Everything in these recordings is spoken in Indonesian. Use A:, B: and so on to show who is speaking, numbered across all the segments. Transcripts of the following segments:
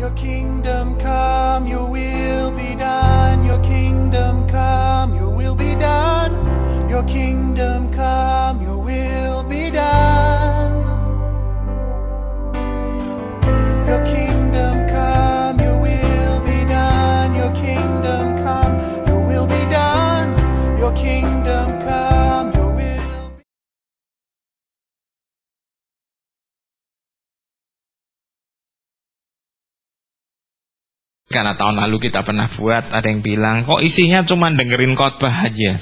A: Your kingdom come, your will be done. Your kingdom come, your will be done. Your kingdom come, your will be done. Your kingdom come, your will be done. Your kingdom come, your will be done. Your kingdom come, your will be
B: Karena tahun lalu kita pernah buat, ada yang bilang kok isinya cuma dengerin khotbah aja.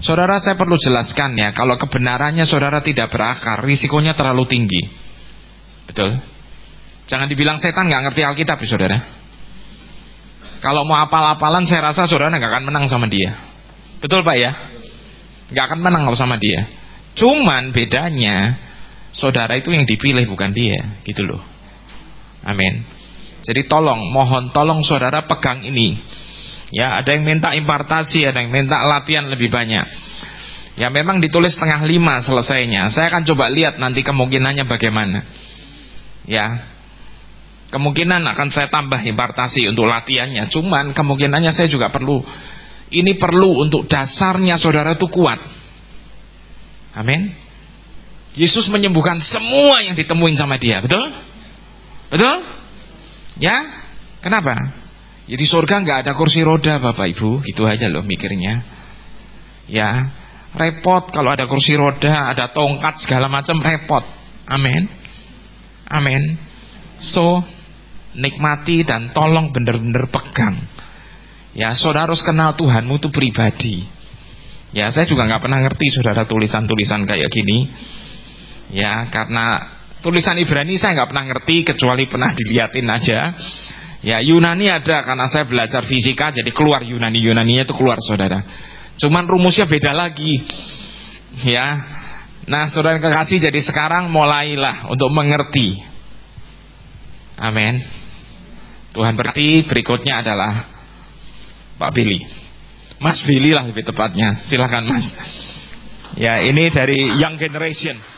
B: Saudara, saya perlu jelaskan ya, kalau kebenarannya saudara tidak berakar, risikonya terlalu tinggi. Betul? Jangan dibilang setan nggak ngerti Alkitab ya saudara. Kalau mau apal-apalan, saya rasa saudara nggak akan menang sama dia. Betul Pak ya? Nggak akan menang kalau sama dia. Cuman bedanya, saudara itu yang dipilih bukan dia, gitu loh. Amin. Jadi mohon tolong saudara pegang ini. Ya, ada yang minta impartasi, ada yang minta latihan lebih banyak. Ya, memang ditulis 4:30 selesainya. Saya akan coba lihat nanti kemungkinannya bagaimana. Ya, kemungkinan akan saya tambah impartasi untuk latihannya. Cuman kemungkinannya saya juga perlu. Ini perlu untuk dasarnya saudara itu kuat. Amin. Yesus menyembuhkan semua yang ditemuin sama dia, betul? Betul? Ya, kenapa? Ya di surga nggak ada kursi roda Bapak Ibu, gitu aja loh mikirnya. Ya, repot kalau ada kursi roda, ada tongkat segala macam, repot. Amin, amin. So, nikmati dan tolong bener-bener pegang. Ya, saudara harus kenal Tuhanmu itu pribadi. Ya, saya juga nggak pernah ngerti saudara tulisan-tulisan kayak gini. Ya, karena tulisan Ibrani saya nggak pernah ngerti kecuali pernah diliatin aja. Ya, Yunani ada karena saya belajar fisika, jadi keluar Yunaninya itu keluar saudara. Cuman rumusnya beda lagi. Ya, nah saudara kekasih, jadi sekarang mulailah untuk mengerti. Amin. Tuhan berarti berikutnya adalah Pak Billy, Mas Billy lah lebih tepatnya. Silakan Mas. Ya, ini dari Young Generation.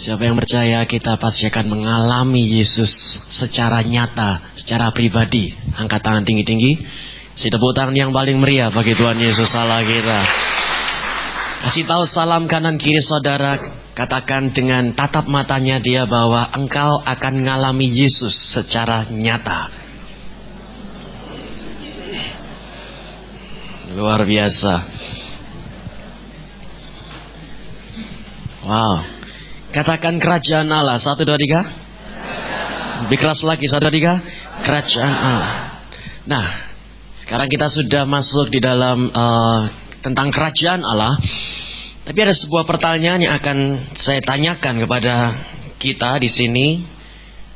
C: Siapa yang percaya kita pasti akan mengalami Yesus secara nyata, secara pribadi. Angkat tangan tinggi-tinggi. Si tepuk tangan yang paling meriah bagi Tuhan Yesus Allah kita. Kasih tahu salam kanan kiri saudara. Katakan dengan tatap matanya dia bahwa engkau akan mengalami Yesus secara nyata. Luar biasa. Wow. Katakan kerajaan Allah. 1, 2, 3. Lebih keras lagi. 1, 2, 3. Kerajaan Allah. Nah, sekarang kita sudah masuk di dalam tentang kerajaan Allah. Tapi ada sebuah pertanyaan yang akan saya tanyakan kepada kita di sini.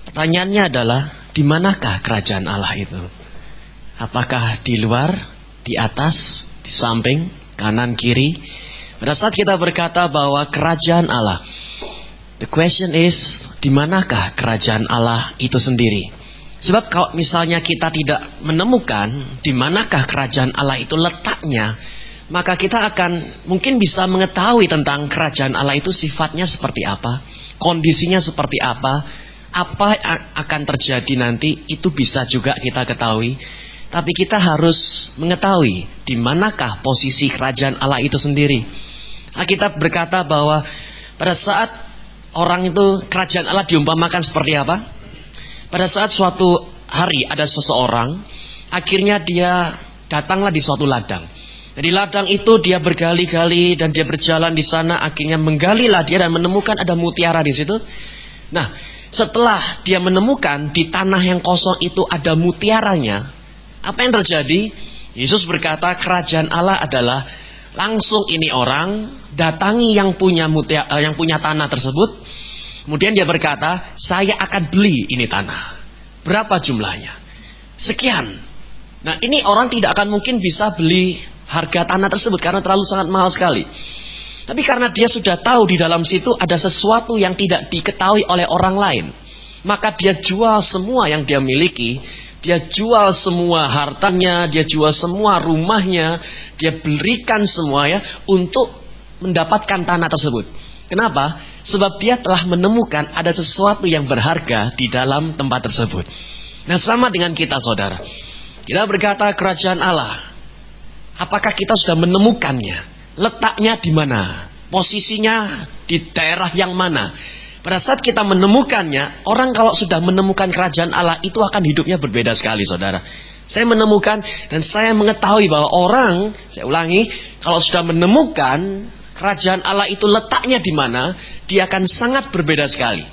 C: Pertanyaannya adalah, di manakah kerajaan Allah itu? Apakah di luar, di atas, di samping, kanan, kiri? Pada saat kita berkata bahwa kerajaan Allah, the question is, di manakah kerajaan Allah itu sendiri? Sebab kalau misalnya kita tidak menemukan di manakah kerajaan Allah itu letaknya, maka kita akan mungkin bisa mengetahui tentang kerajaan Allah itu sifatnya seperti apa, kondisinya seperti apa akan terjadi nanti, itu bisa juga kita ketahui. Tapi kita harus mengetahui di manakah posisi kerajaan Allah itu sendiri. Alkitab berkata bahwa pada saat orang itu, kerajaan Allah diumpamakan seperti apa? Pada saat suatu hari ada seseorang, akhirnya dia datanglah di suatu ladang. Di ladang itu dia bergali-gali dan dia berjalan di sana, akhirnya menggalilah dia dan menemukan ada mutiara di situ. Nah, setelah dia menemukan di tanah yang kosong itu ada mutiaranya, apa yang terjadi? Yesus berkata kerajaan Allah adalah langsung ini orang datangi yang punya tanah tersebut. Kemudian dia berkata, saya akan beli ini tanah. Berapa jumlahnya? Sekian. Nah, ini orang tidak akan mungkin bisa beli harga tanah tersebut karena terlalu sangat mahal sekali. Tapi karena dia sudah tahu di dalam situ ada sesuatu yang tidak diketahui oleh orang lain, maka dia jual semua yang dia miliki. Dia jual semua hartanya, dia jual semua rumahnya, dia berikan semua ya untuk mendapatkan tanah tersebut. Kenapa? Sebab dia telah menemukan ada sesuatu yang berharga di dalam tempat tersebut. Nah, sama dengan kita, saudara. Kita berkata kerajaan Allah. Apakah kita sudah menemukannya? Letaknya di mana? Posisinya di daerah yang mana? Pada saat kita menemukannya, orang kalau sudah menemukan kerajaan Allah itu akan hidupnya berbeda sekali, saudara. Saya menemukan dan saya mengetahui bahwa orang, saya ulangi, kalau sudah menemukan kerajaan Allah itu letaknya di mana, dia akan sangat berbeda sekali.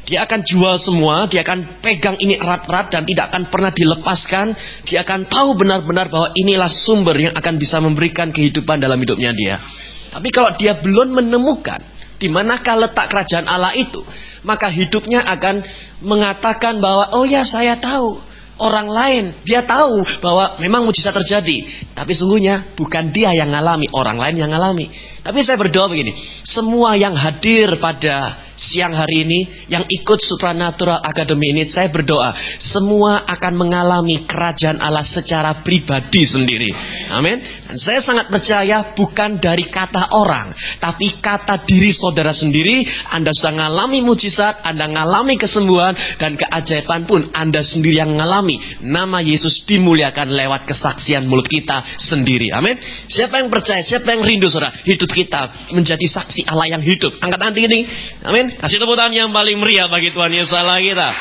C: Dia akan jual semua, dia akan pegang ini erat-erat dan tidak akan pernah dilepaskan. Dia akan tahu benar-benar bahwa inilah sumber yang akan bisa memberikan kehidupan dalam hidupnya dia. Tapi kalau dia belum menemukan di manakah letak kerajaan Allah itu, maka hidupnya akan mengatakan bahwa, oh ya, saya tahu. Orang lain, dia tahu bahwa memang mujizat terjadi. Tapi sungguhnya bukan dia yang ngalami, orang lain yang ngalami. Tapi saya berdoa begini, semua yang hadir pada siang hari ini, yang ikut Supernatural Academy ini, saya berdoa, semua akan mengalami kerajaan Allah secara pribadi sendiri. Amin. Dan saya sangat percaya bukan dari kata orang, tapi kata diri saudara sendiri. Anda sudah mengalami mujizat, Anda mengalami kesembuhan, dan keajaiban pun Anda sendiri yang mengalami. Nama Yesus dimuliakan lewat kesaksian mulut kita sendiri. Amin. Siapa yang percaya, siapa yang rindu, saudara, hidup kita menjadi saksi Allah yang hidup? Angkat tangan ini. Amin. Kasih tepuk tangan yang paling meriah bagi Tuhan Yesus Allah kita.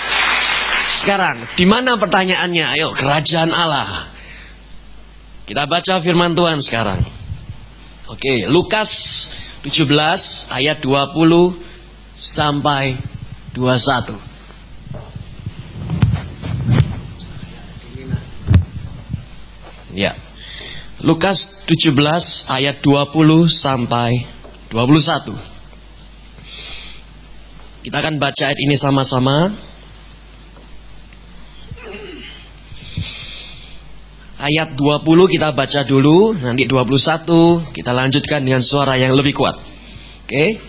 C: Sekarang, di mana pertanyaannya? Ayo, kerajaan Allah. Kita baca firman Tuhan sekarang. Oke, Lukas 17 ayat 20 sampai 21. Ya. Lukas 17 ayat 20 sampai 21. Kita akan baca ayat ini sama-sama. Ayat 20 kita baca dulu, nanti 21 kita lanjutkan dengan suara yang lebih kuat. Oke.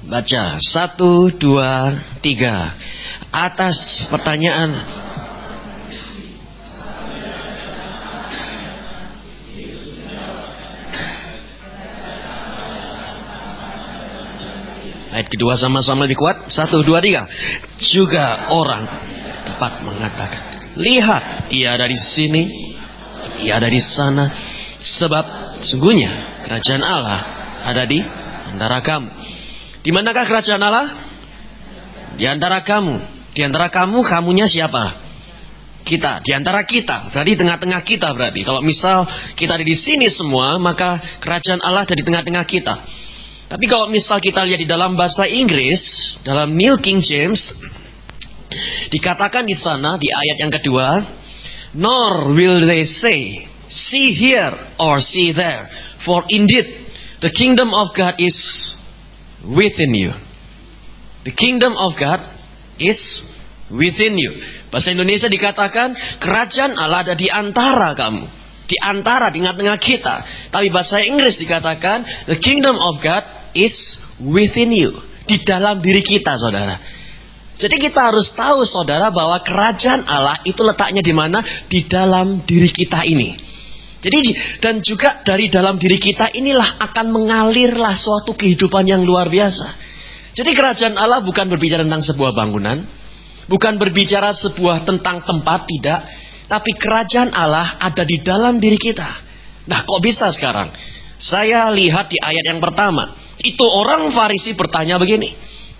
C: Baca 1, 2, 3. Atas pertanyaan ayat kedua sama-sama lebih kuat. 1, 2, 3. Juga orang dapat mengatakan, lihat, ia ada di sini, ia ada di sana. Sebab sungguhnya kerajaan Allah ada di antara kamu. Di manakah kerajaan Allah? Di antara kamu. Di antara kamu, kamunya siapa? Kita. Di antara kita. Berarti tengah-tengah kita berarti. Kalau misal kita ada di sini semua, maka kerajaan Allah ada di tengah-tengah kita. Tapi kalau misal kita lihat di dalam bahasa Inggris, dalam New King James, dikatakan di sana di ayat yang kedua, nor will they say, see here or see there, for indeed the kingdom of God is within you. The kingdom of God is within you. Bahasa Indonesia dikatakan kerajaan Allah ada di antara kamu. Di antara, di tengah-tengah kita. Tapi bahasa Inggris dikatakan the kingdom of God is within you. Di dalam diri kita, saudara. Jadi kita harus tahu, saudara, bahwa kerajaan Allah itu letaknya di mana? Di dalam diri kita ini. Jadi dan juga dari dalam diri kita inilah akan mengalirlah suatu kehidupan yang luar biasa. Jadi kerajaan Allah bukan berbicara tentang sebuah bangunan, bukan berbicara sebuah tentang tempat, tidak. Tapi kerajaan Allah ada di dalam diri kita. Nah, kok bisa sekarang? Saya lihat di ayat yang pertama. Itu orang Farisi bertanya begini.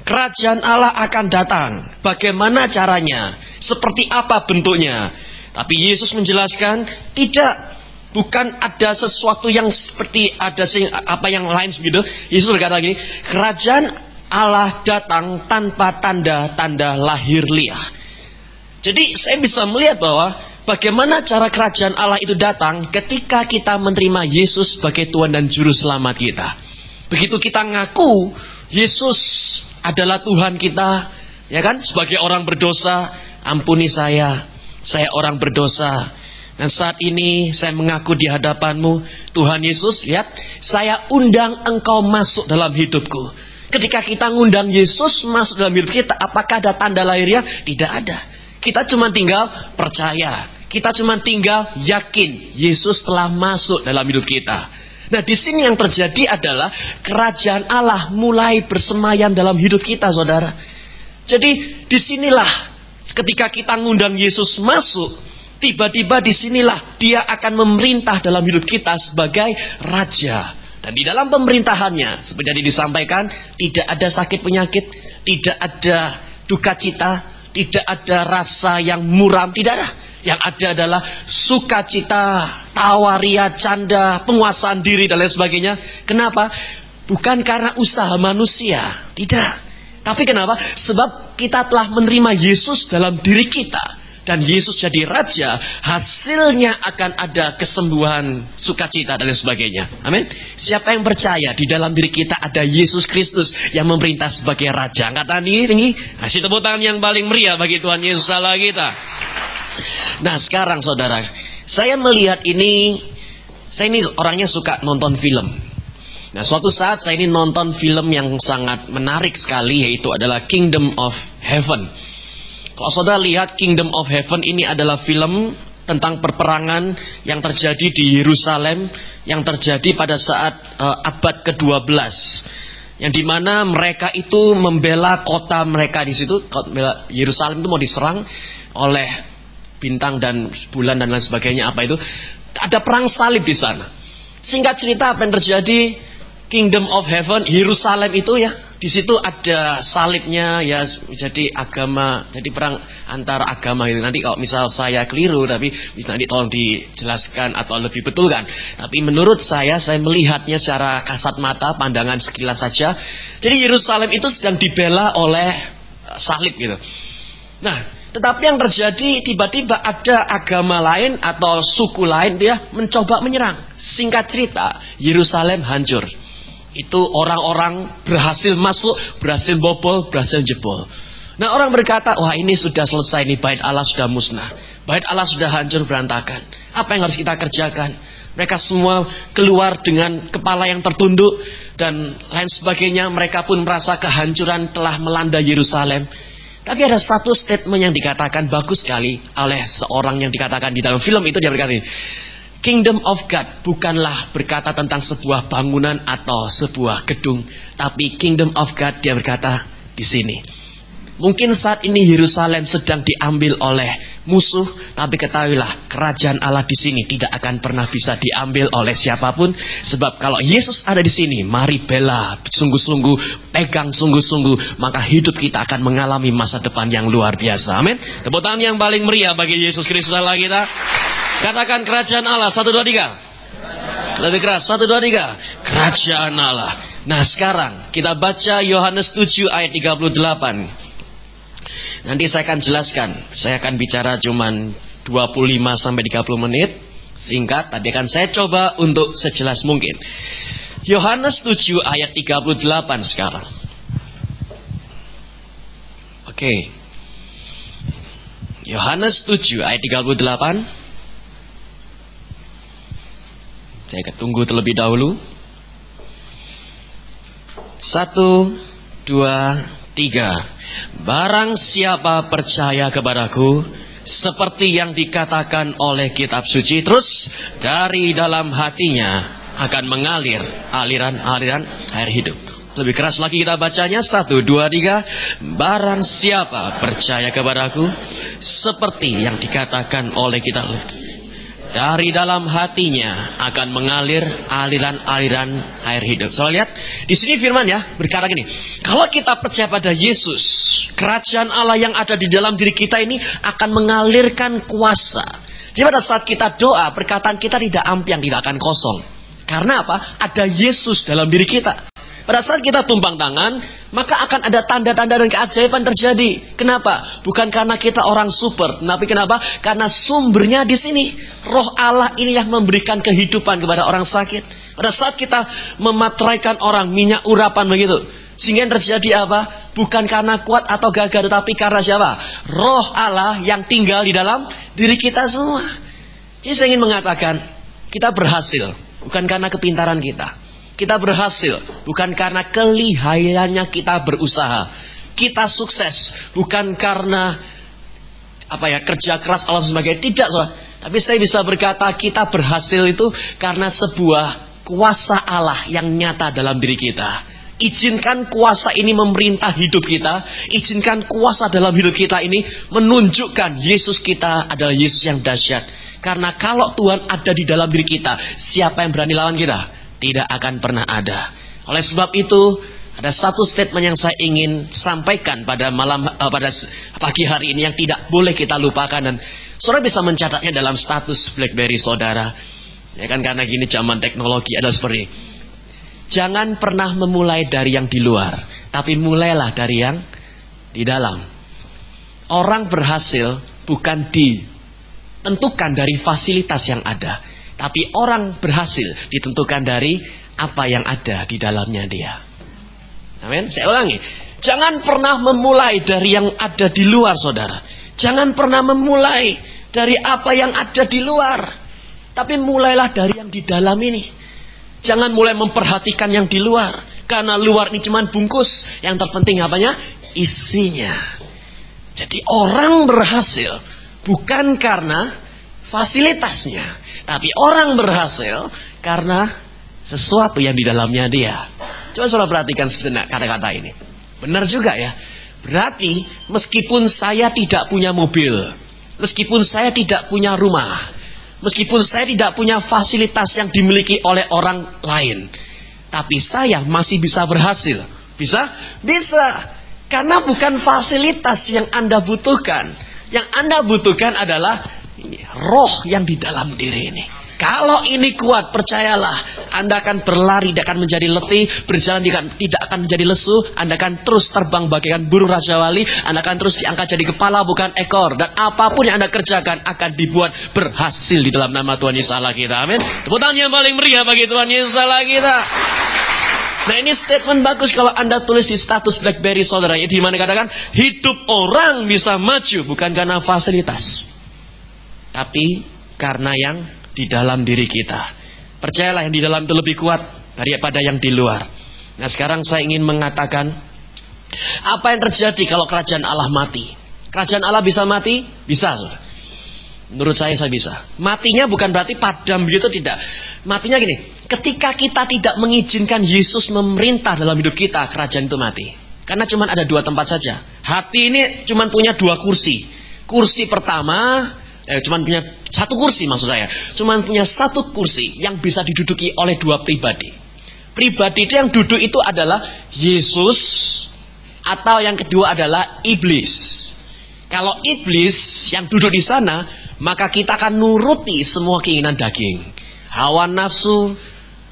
C: Kerajaan Allah akan datang. Bagaimana caranya? Seperti apa bentuknya? Tapi Yesus menjelaskan, tidak. Bukan ada sesuatu yang seperti ada apa yang lain begitu. Yesus berkata gini, kerajaan Allah datang tanpa tanda-tanda lahir liah. Jadi saya bisa melihat bahwa bagaimana cara kerajaan Allah itu datang ketika kita menerima Yesus sebagai Tuhan dan Juru Selamat kita. Begitu kita ngaku Yesus adalah Tuhan kita, ya kan? Sebagai orang berdosa, ampuni saya orang berdosa. Dan saat ini saya mengaku di hadapanmu, Tuhan Yesus, lihat, saya undang engkau masuk dalam hidupku. Ketika kita ngundang Yesus masuk dalam hidup kita, apakah ada tanda lahirnya? Tidak ada. Kita cuma tinggal percaya. Kita cuma tinggal yakin Yesus telah masuk dalam hidup kita. Nah, di sini yang terjadi adalah kerajaan Allah mulai bersemayam dalam hidup kita, saudara. Jadi disinilah ketika kita ngundang Yesus masuk, tiba-tiba disinilah dia akan memerintah dalam hidup kita sebagai Raja. Dan di dalam pemerintahannya, seperti tadi disampaikan, tidak ada sakit penyakit, tidak ada duka cita, tidak ada rasa yang muram, tidak ada. Yang ada adalah sukacita, tawa, ria, canda, penguasaan diri dan lain sebagainya. Kenapa? Bukan karena usaha manusia, tidak. Tapi kenapa? Sebab kita telah menerima Yesus dalam diri kita. Dan Yesus jadi Raja, hasilnya akan ada kesembuhan, sukacita dan lain sebagainya. Amin. Siapa yang percaya di dalam diri kita ada Yesus Kristus yang memerintah sebagai Raja? Angkat tangan tinggi, kasih tepuk tangan yang paling meriah bagi Tuhan Yesus Allah kita. Nah, sekarang saudara, saya melihat ini, saya ini orangnya suka nonton film. Nah, suatu saat saya ini nonton film yang sangat menarik sekali, yaitu adalah Kingdom of Heaven. Kalau saudara lihat Kingdom of Heaven, ini adalah film tentang perperangan yang terjadi di Yerusalem, yang terjadi pada saat abad ke-12, yang dimana mereka itu membela kota mereka di situ. Yerusalem itu mau diserang oleh bintang dan bulan dan lain sebagainya. Apa itu? Ada perang salib di sana. Singkat cerita, apa yang terjadi? Kingdom of Heaven, Yerusalem itu ya, di situ ada salibnya ya, jadi agama, jadi perang antara agama itu. Nanti kalau misal saya keliru, tapi nanti tolong dijelaskan atau lebih betul kan. Tapi menurut saya melihatnya secara kasat mata, pandangan sekilas saja. Jadi Yerusalem itu sedang dibela oleh salib gitu. Nah, tetapi yang terjadi, tiba-tiba ada agama lain atau suku lain dia mencoba menyerang. Singkat cerita, Yerusalem hancur. Itu orang-orang berhasil masuk, berhasil bobol, berhasil jebol. Nah, orang berkata, wah ini sudah selesai nih, bait Allah sudah musnah, bait Allah sudah hancur berantakan. Apa yang harus kita kerjakan? Mereka semua keluar dengan kepala yang tertunduk dan lain sebagainya. Mereka pun merasa kehancuran telah melanda Yerusalem. Tapi ada satu statement yang dikatakan bagus sekali oleh seorang yang dikatakan di dalam film itu. Dia berkata ini, Kingdom of God bukanlah berkata tentang sebuah bangunan atau sebuah gedung, tapi Kingdom of God, dia berkata di sini. Mungkin saat ini Yerusalem sedang diambil oleh musuh, tapi ketahuilah kerajaan Allah di sini tidak akan pernah bisa diambil oleh siapapun, sebab kalau Yesus ada di sini, mari bela sungguh-sungguh, pegang sungguh-sungguh, maka hidup kita akan mengalami masa depan yang luar biasa. Amin. Tepuk tangan yang paling meriah bagi Yesus Kristus Allah kita. Katakan kerajaan Allah, 1, 2, 3. Lebih keras, 1, 2, 3. Kerajaan Allah. Nah, sekarang kita baca Yohanes 7 ayat 38. Nanti saya akan jelaskan. Saya akan bicara cuman 25 sampai 30 menit. Singkat, tapi akan saya coba untuk sejelas mungkin. Yohanes 7 ayat 38 sekarang. Oke. Yohanes 7 ayat 38. Saya akan tunggu terlebih dahulu. 1, 2, 3. Barang siapa percaya kepadaku, seperti yang dikatakan oleh kitab suci, terus dari dalam hatinya akan mengalir aliran-aliran air hidup. Lebih keras lagi kita bacanya, 1, 2, 3. Barang siapa percaya kepadaku, seperti yang dikatakan oleh kitab, dari dalam hatinya akan mengalir aliran-aliran air hidup. So, lihat di sini firman ya berkata gini, kalau kita percaya pada Yesus, kerajaan Allah yang ada di dalam diri kita ini akan mengalirkan kuasa. Jadi pada saat kita doa, perkataan kita tidak ampiang, tidak akan kosong. Karena apa? Ada Yesus dalam diri kita. Pada saat kita tumpang tangan, maka akan ada tanda-tanda dan keajaiban terjadi. Kenapa? Bukan karena kita orang super, tapi kenapa? Karena sumbernya di sini. Roh Allah ini yang memberikan kehidupan kepada orang sakit. Pada saat kita memateraikan orang, minyak urapan begitu, sehingga yang terjadi apa? Bukan karena kuat atau gagah, tetapi karena siapa? Roh Allah yang tinggal di dalam diri kita semua. Jadi saya ingin mengatakan, kita berhasil bukan karena kepintaran kita. Kita berhasil bukan karena kelihayannya kita berusaha. Kita sukses bukan karena kerja keras Allah sebagai tidak, so. Tapi saya bisa berkata kita berhasil itu karena sebuah kuasa Allah yang nyata dalam diri kita. Izinkan kuasa ini memerintah hidup kita. Izinkan kuasa dalam hidup kita ini menunjukkan Yesus kita adalah Yesus yang dahsyat. Karena kalau Tuhan ada di dalam diri kita, siapa yang berani lawan kita? Tidak akan pernah ada. Oleh sebab itu, ada satu statement yang saya ingin sampaikan pada pagi hari ini yang tidak boleh kita lupakan, dan saudara bisa mencatatnya dalam status BlackBerry saudara. Ya kan, karena gini zaman teknologi adalah seperti ini. Jangan pernah memulai dari yang di luar, tapi mulailah dari yang di dalam. Orang berhasil bukan ditentukan dari fasilitas yang ada, tapi orang berhasil ditentukan dari apa yang ada di dalamnya dia. Amin. Saya ulangi, jangan pernah memulai dari yang ada di luar, saudara. Jangan pernah memulai dari apa yang ada di luar, tapi mulailah dari yang di dalam ini. Jangan mulai memperhatikan yang di luar, karena luar ini cuma bungkus. Yang terpenting apanya? Isinya. Jadi orang berhasil bukan karena fasilitasnya, tapi orang berhasil karena sesuatu yang di dalamnya dia. Coba saudara perhatikan sejenak kata-kata ini. Benar juga ya. Berarti meskipun saya tidak punya mobil, meskipun saya tidak punya rumah, meskipun saya tidak punya fasilitas yang dimiliki oleh orang lain, tapi saya masih bisa berhasil. Bisa? Bisa. Karena bukan fasilitas yang Anda butuhkan. Yang Anda butuhkan adalah roh yang di dalam diri ini. Kalau ini kuat, percayalah, Anda akan berlari, tidak akan menjadi letih, berjalan tidak akan menjadi lesu, Anda akan terus terbang bagaikan burung Raja Wali, Anda akan terus diangkat jadi kepala bukan ekor, dan apapun yang Anda kerjakan akan dibuat berhasil di dalam nama Tuhan Yesus Allah kita. Amin. Tepuk tangan yang paling meriah bagi Tuhan Yesus Allah kita. Nah, ini statement bagus kalau Anda tulis di status BlackBerry saudara, di mana katakan hidup orang bisa maju bukan karena fasilitas, tapi karena yang di dalam diri kita. Percayalah, yang di dalam itu lebih kuat daripada yang di luar. Nah, sekarang saya ingin mengatakan, apa yang terjadi kalau kerajaan Allah mati? Kerajaan Allah bisa mati? Bisa, saudara. Menurut saya bisa. Matinya bukan berarti padam begitu, tidak. Matinya gini, ketika kita tidak mengizinkan Yesus memerintah dalam hidup kita, kerajaan itu mati. Karena cuma ada dua tempat saja. Hati ini cuma punya dua kursi. Kursi pertama, cuman punya satu kursi, maksud saya. Cuman punya satu kursi yang bisa diduduki oleh dua pribadi. Pribadi itu yang duduk itu adalah Yesus, atau yang kedua adalah iblis. Kalau iblis yang duduk di sana, maka kita akan nuruti semua keinginan daging, hawa nafsu,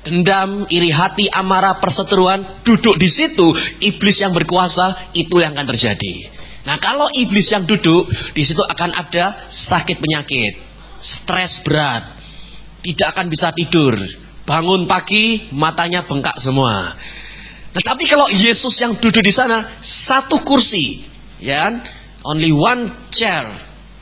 C: dendam, iri hati, amarah, perseteruan. Duduk di situ iblis yang berkuasa, itu yang akan terjadi. Nah, kalau iblis yang duduk di situ akan ada sakit penyakit, stres berat, tidak akan bisa tidur, bangun pagi matanya bengkak semua. Nah, tapi kalau Yesus yang duduk di sana, satu kursi, ya kan? Only one chair,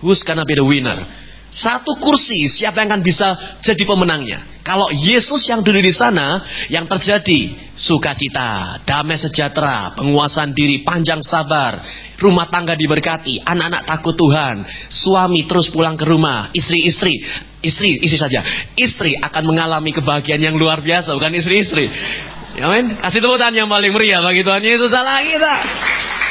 C: who's gonna be the winner? Satu kursi, siapa yang akan bisa jadi pemenangnya? Kalau Yesus yang duduk di sana, yang terjadi sukacita, damai sejahtera, penguasaan diri, panjang sabar, rumah tangga diberkati, anak-anak takut Tuhan, suami terus pulang ke rumah, istri saja. Istri akan mengalami kebahagiaan yang luar biasa, bukan istri-istri. Amin. Kasih tepuk tangan yang paling meriah bagi Tuhan Yesus Allah kita.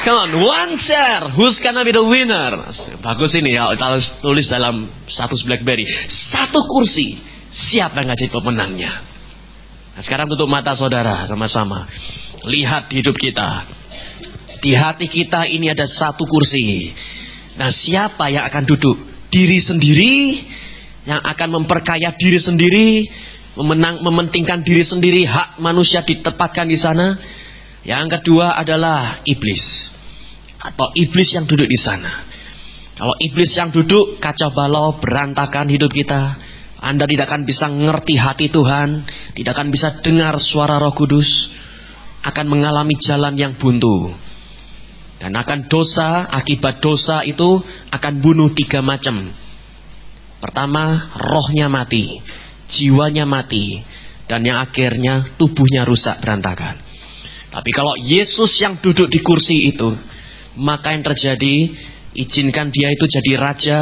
C: Come on, one chair, who's gonna be the winner? Bagus ini ya, kita tulis dalam status BlackBerry. Satu kursi, siapa yang jadi pemenangnya? Nah, sekarang tutup mata saudara, sama-sama. Lihat hidup kita. Di hati kita ini ada satu kursi. Nah, siapa yang akan duduk? Diri sendiri, yang akan memperkaya diri sendiri, mementingkan diri sendiri, hak manusia ditempatkan di sana. Yang kedua adalah iblis, atau iblis yang duduk di sana. Kalau iblis yang duduk, kacau balau, berantakan hidup kita. Anda tidak akan bisa ngerti hati Tuhan, tidak akan bisa dengar suara Roh Kudus, akan mengalami jalan yang buntu. Dan akan dosa, akibat dosa itu akan bunuh tiga macam. Pertama, rohnya mati, jiwanya mati, dan yang akhirnya tubuhnya rusak berantakan. Tapi kalau Yesus yang duduk di kursi itu, maka yang terjadi, izinkan dia itu jadi raja,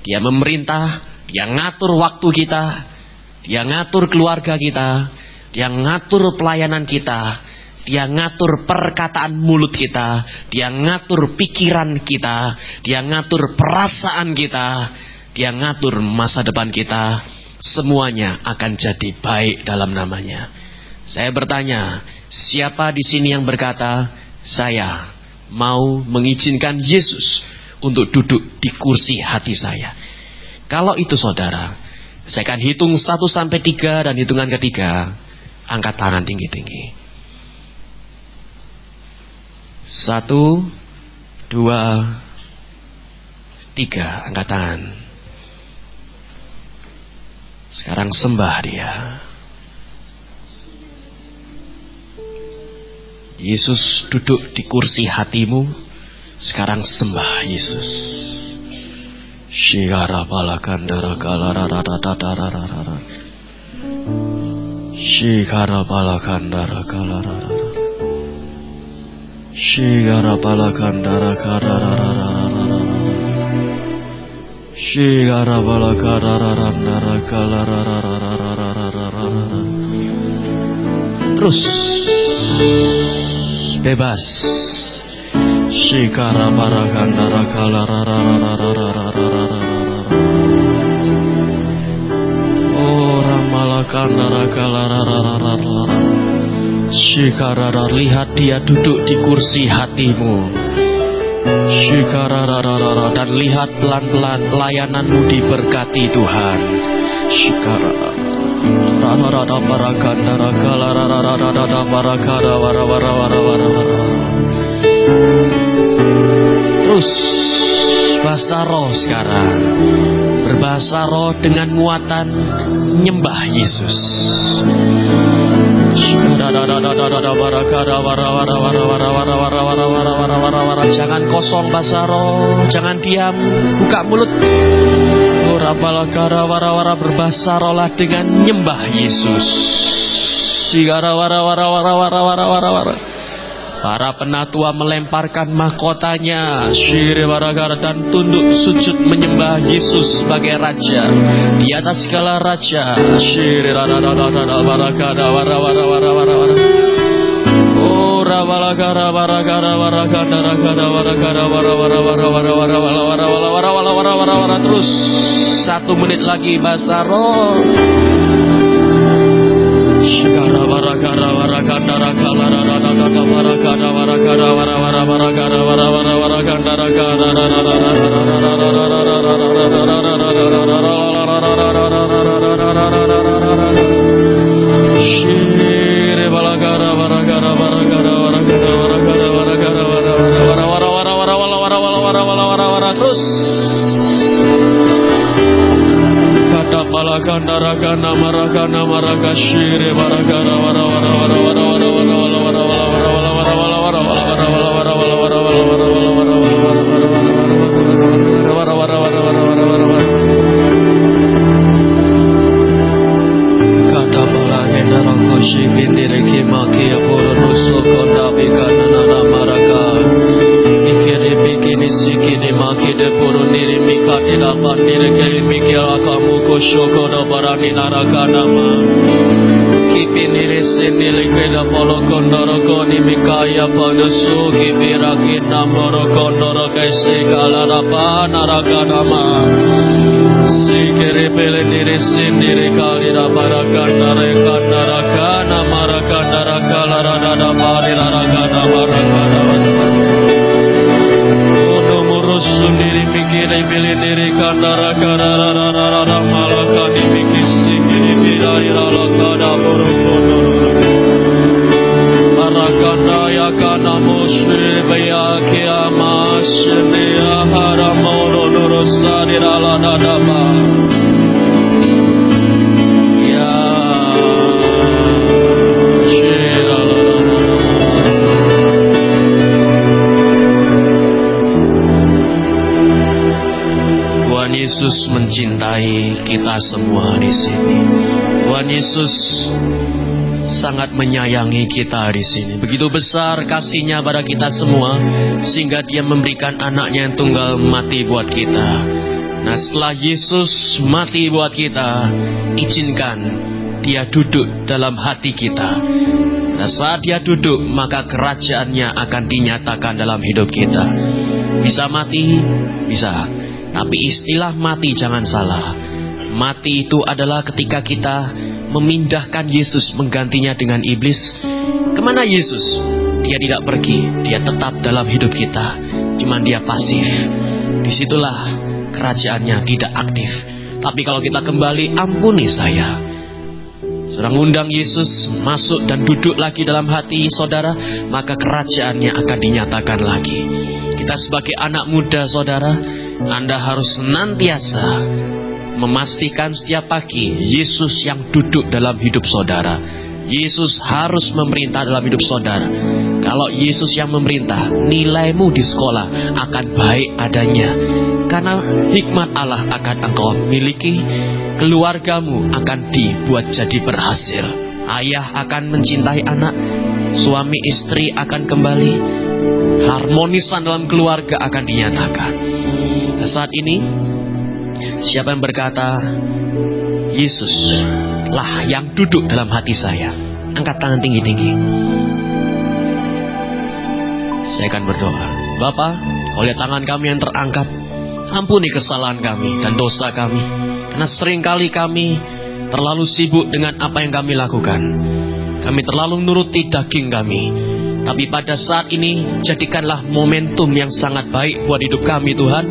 C: dia memerintah, dia ngatur waktu kita, dia ngatur keluarga kita, Dia ngatur pelayanan kita. Dia ngatur perkataan mulut kita. Dia ngatur pikiran kita. Dia ngatur perasaan kita. Dia ngatur masa depan kita. Semuanya akan jadi baik dalam namanya. Saya bertanya, siapa di sini yang berkata, saya mau mengizinkan Yesus untuk duduk di kursi hati saya? Kalau itu saudara, saya akan hitung 1 sampai 3 dan hitungan ketiga, angkat tangan tinggi-tinggi. 1, 2, 3, angkat tangan. Sekarang sembah dia. Yesus duduk di kursi hatimu. Sekarang sembah Yesus. Shigara balakandara kalararararararara. Shigara balakandara kalarararara. Shigara balakandara kalarararararara. Shigara balakararararara kalararararararara. Terus bebas. Shigara barakandara kalararararararara. Ora malakandara kalarararararara. Shigara, lihat dia duduk di kursi hatimu. Shikarararara, dan lihat pelan-pelan pelayananmu diberkati Tuhan. Shikararara, rararara barakandara kalararararara barakara wara. Terus bahasa roh sekarang. Berbahasa roh dengan muatan nyembah Yesus. Jangan kosong bahasa roh, jangan diam, buka mulut. Berbahasa roh lah dengan nyembah Yesus. Para penatua melemparkan mahkotanya dan tunduk sujud menyembah Yesus sebagai Raja di atas segala Raja. Terus 1 menit lagi bahasa roh. Terus Balakandara marakana marakashire barakara wara wara wara wara wara Shokodo barani narakanama kipinire senile kweda polo kondoro koni mikaya panasu kibiraki namoro kondoro kaise kalarapa narakanama sikere pele nire senire kalira barakandare kandarakana marakandara kalarada bari narakana marakana sundiri mikire bilindiri kandara kararararara malakani mikisi kiri lalakada borokono arakanda yakana musri bayaki amasni aharamoro nurosari laladadaba ya Yesus mencintai kita semua di sini. Tuhan Yesus sangat menyayangi kita di sini. Begitu besar kasih-Nya pada kita semua sehingga Dia memberikan anaknya yang tunggal mati buat kita. Nah, setelah Yesus mati buat kita, izinkan dia duduk dalam hati kita. Nah, saat dia duduk, maka kerajaannya akan dinyatakan dalam hidup kita. Bisa mati, bisa. Tapi istilah mati jangan salah. Mati itu adalah ketika kita memindahkan Yesus, menggantinya dengan iblis. Kemana Yesus? Dia tidak pergi, dia tetap dalam hidup kita. Cuman dia pasif. Disitulah kerajaannya tidak aktif. Tapi kalau kita kembali, ampuni saya. Saudara undang Yesus masuk dan duduk lagi dalam hati saudara, maka kerajaannya akan dinyatakan lagi. Kita sebagai anak muda saudara, Anda harus senantiasa memastikan setiap pagi Yesus yang duduk dalam hidup saudara. Yesus harus memerintah dalam hidup saudara. Kalau Yesus yang memerintah, nilaimu di sekolah akan baik adanya. Karena hikmat Allah akan engkau miliki, keluargamu akan dibuat jadi berhasil. Ayah akan mencintai anak, suami istri akan kembali, harmonisan dalam keluarga akan dinyatakan. Nah, saat ini, siapa yang berkata, Yesus lah yang duduk dalam hati saya? Angkat tangan tinggi-tinggi. Saya akan berdoa. Bapa, kau lihat tangan kami yang terangkat. Ampuni kesalahan kami dan dosa kami. Karena seringkali kami terlalu sibuk dengan apa yang kami lakukan. Kami terlalu menuruti daging kami. Tapi pada saat ini, jadikanlah momentum yang sangat baik buat hidup kami Tuhan.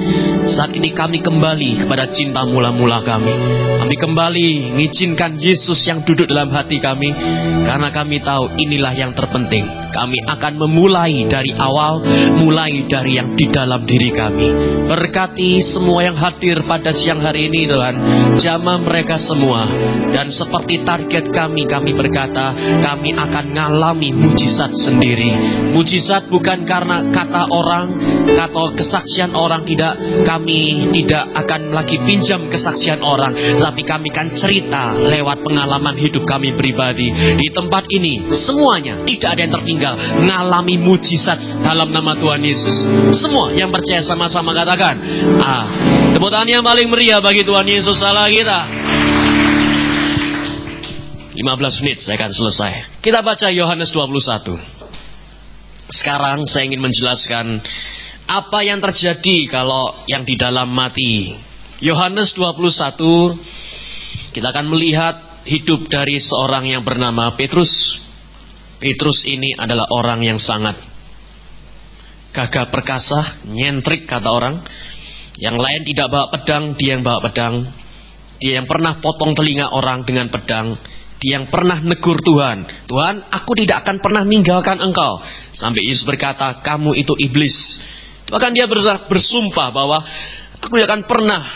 C: Saat ini kami kembali kepada cinta mula-mula kami. Kami kembali mengizinkan Yesus yang duduk dalam hati kami. Karena kami tahu inilah yang terpenting. Kami akan memulai dari awal, mulai dari yang di dalam diri kami. Berkati semua yang hadir pada siang hari ini Tuhan. Jamah mereka semua. Dan seperti target kami berkata, kami akan ngalami mujizat sendiri. Mujizat bukan karena kata orang, kata kesaksian orang, tidak. Kami tidak akan lagi pinjam kesaksian orang, tapi kami akan cerita lewat pengalaman hidup kami pribadi. Di tempat ini semuanya tidak ada yang tertinggal, ngalami mujizat dalam nama Tuhan Yesus. Semua yang percaya sama-sama katakan tepuk tangan yang paling meriah bagi Tuhan Yesus Allah kita. 15 menit saya akan selesai. Kita baca Yohanes 21. Sekarang saya ingin menjelaskan apa yang terjadi kalau yang di dalam mati. Yohanes 21, kita akan melihat hidup dari seorang yang bernama Petrus. Petrus ini adalah orang yang sangat gagah perkasa, nyentrik kata orang. Yang lain tidak bawa pedang, dia yang bawa pedang. Dia yang pernah potong telinga orang dengan pedang. Dia yang pernah negur Tuhan, Tuhan, aku tidak akan pernah meninggalkan engkau. Sampai Yesus berkata, kamu itu iblis. Bahkan dia bersumpah bahwa aku tidak akan pernah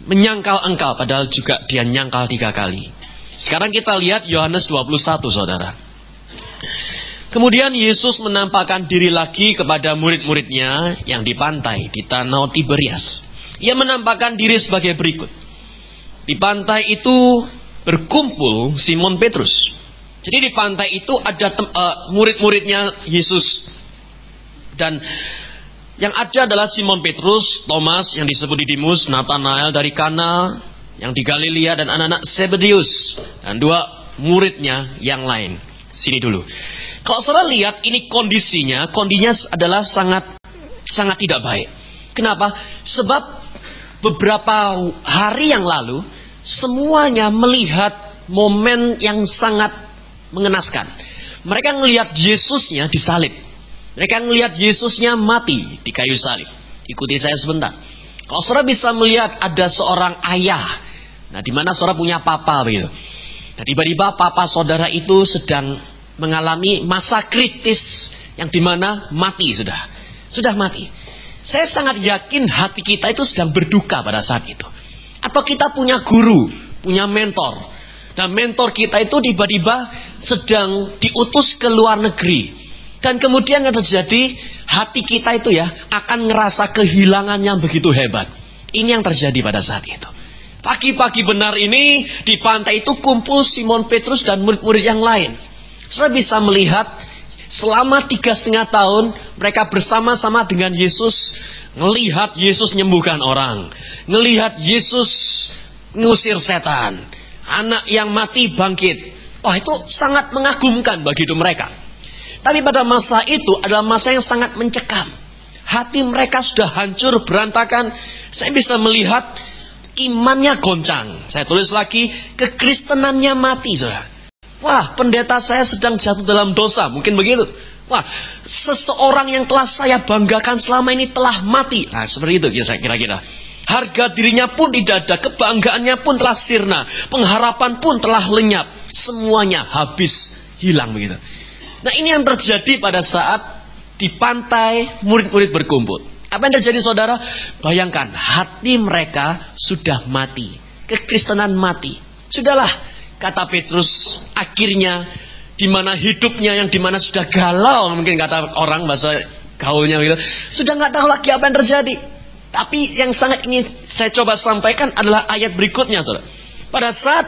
C: menyangkal engkau. Padahal juga dia nyangkal 3 kali. Sekarang kita lihat Yohanes 21 saudara. Kemudian Yesus menampakkan diri lagi kepada murid-muridnya yang di pantai di Danau Tiberias. Ia menampakkan diri sebagai berikut. Di pantai itu berkumpul Simon Petrus. Jadi di pantai itu ada murid-muridnya Yesus. Dan yang ada adalah Simon Petrus, Thomas yang disebut Didimus, Nathanael dari Kana yang di Galilea, dan anak-anak Zebedeus, dan 2 muridnya yang lain. Sini dulu. Kalau saudara lihat ini kondisinya adalah sangat tidak baik. Kenapa? Sebab beberapa hari yang lalu semuanya melihat momen yang sangat mengenaskan. Mereka melihat Yesusnya disalib. Mereka melihat Yesusnya mati di kayu salib. Ikuti saya sebentar. Kalau saudara bisa melihat ada seorang ayah, nah di mana saudara punya papa begitu. Nah tiba-tiba papa saudara itu sedang mengalami masa kritis yang dimana mati sudah mati. Saya sangat yakin hati kita itu sedang berduka pada saat itu. Atau kita punya guru, punya mentor. Dan mentor kita itu tiba-tiba sedang diutus ke luar negeri. Dan kemudian yang terjadi, hati kita itu akan ngerasa kehilangan yang begitu hebat. Ini yang terjadi pada saat itu. Pagi-pagi benar ini, di pantai itu kumpul Simon Petrus dan murid-murid yang lain. Saudara bisa melihat, selama 3,5 tahun, mereka bersama-sama dengan Yesus, ngelihat Yesus menyembuhkan orang, ngelihat Yesus ngusir setan, Anak yang mati bangkit. Wah, itu sangat mengagumkan bagi hidup mereka. Tapi pada masa itu adalah masa yang sangat mencekam. Hati mereka sudah hancur, berantakan. Saya bisa melihat imannya goncang. Saya tulis lagi, kekristenannya mati, saudara. Wah, pendeta saya sedang jatuh dalam dosa. Mungkin begitu. Wah, seseorang yang telah saya banggakan selama ini telah mati. Nah, seperti itu kira-kira. Harga dirinya pun tidak ada. Kebanggaannya pun telah sirna. Pengharapan pun telah lenyap. Semuanya habis, hilang begitu. Nah, ini yang terjadi pada saat di pantai murid-murid berkumpul. Apa yang terjadi, saudara? Bayangkan, hati mereka sudah mati. Kekristenan mati. Sudahlah, kata Petrus, akhirnya di mana hidupnya yang di mana sudah galau, mungkin kata orang bahasa gaulnya gitu, sudah nggak tahu lagi apa yang terjadi. Tapi yang sangat ingin saya coba sampaikan adalah ayat berikutnya, saudara. Pada saat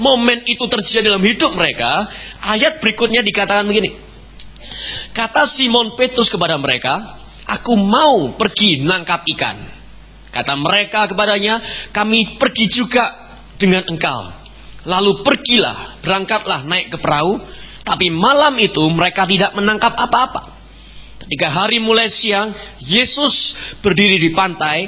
C: momen itu terjadi dalam hidup mereka, ayat berikutnya dikatakan begini. Kata Simon Petrus kepada mereka, aku mau pergi nangkap ikan. Kata mereka kepadanya, kami pergi juga dengan engkau. Lalu pergilah, berangkatlah naik ke perahu. Tapi malam itu mereka tidak menangkap apa-apa. Ketika hari mulai siang, Yesus berdiri di pantai.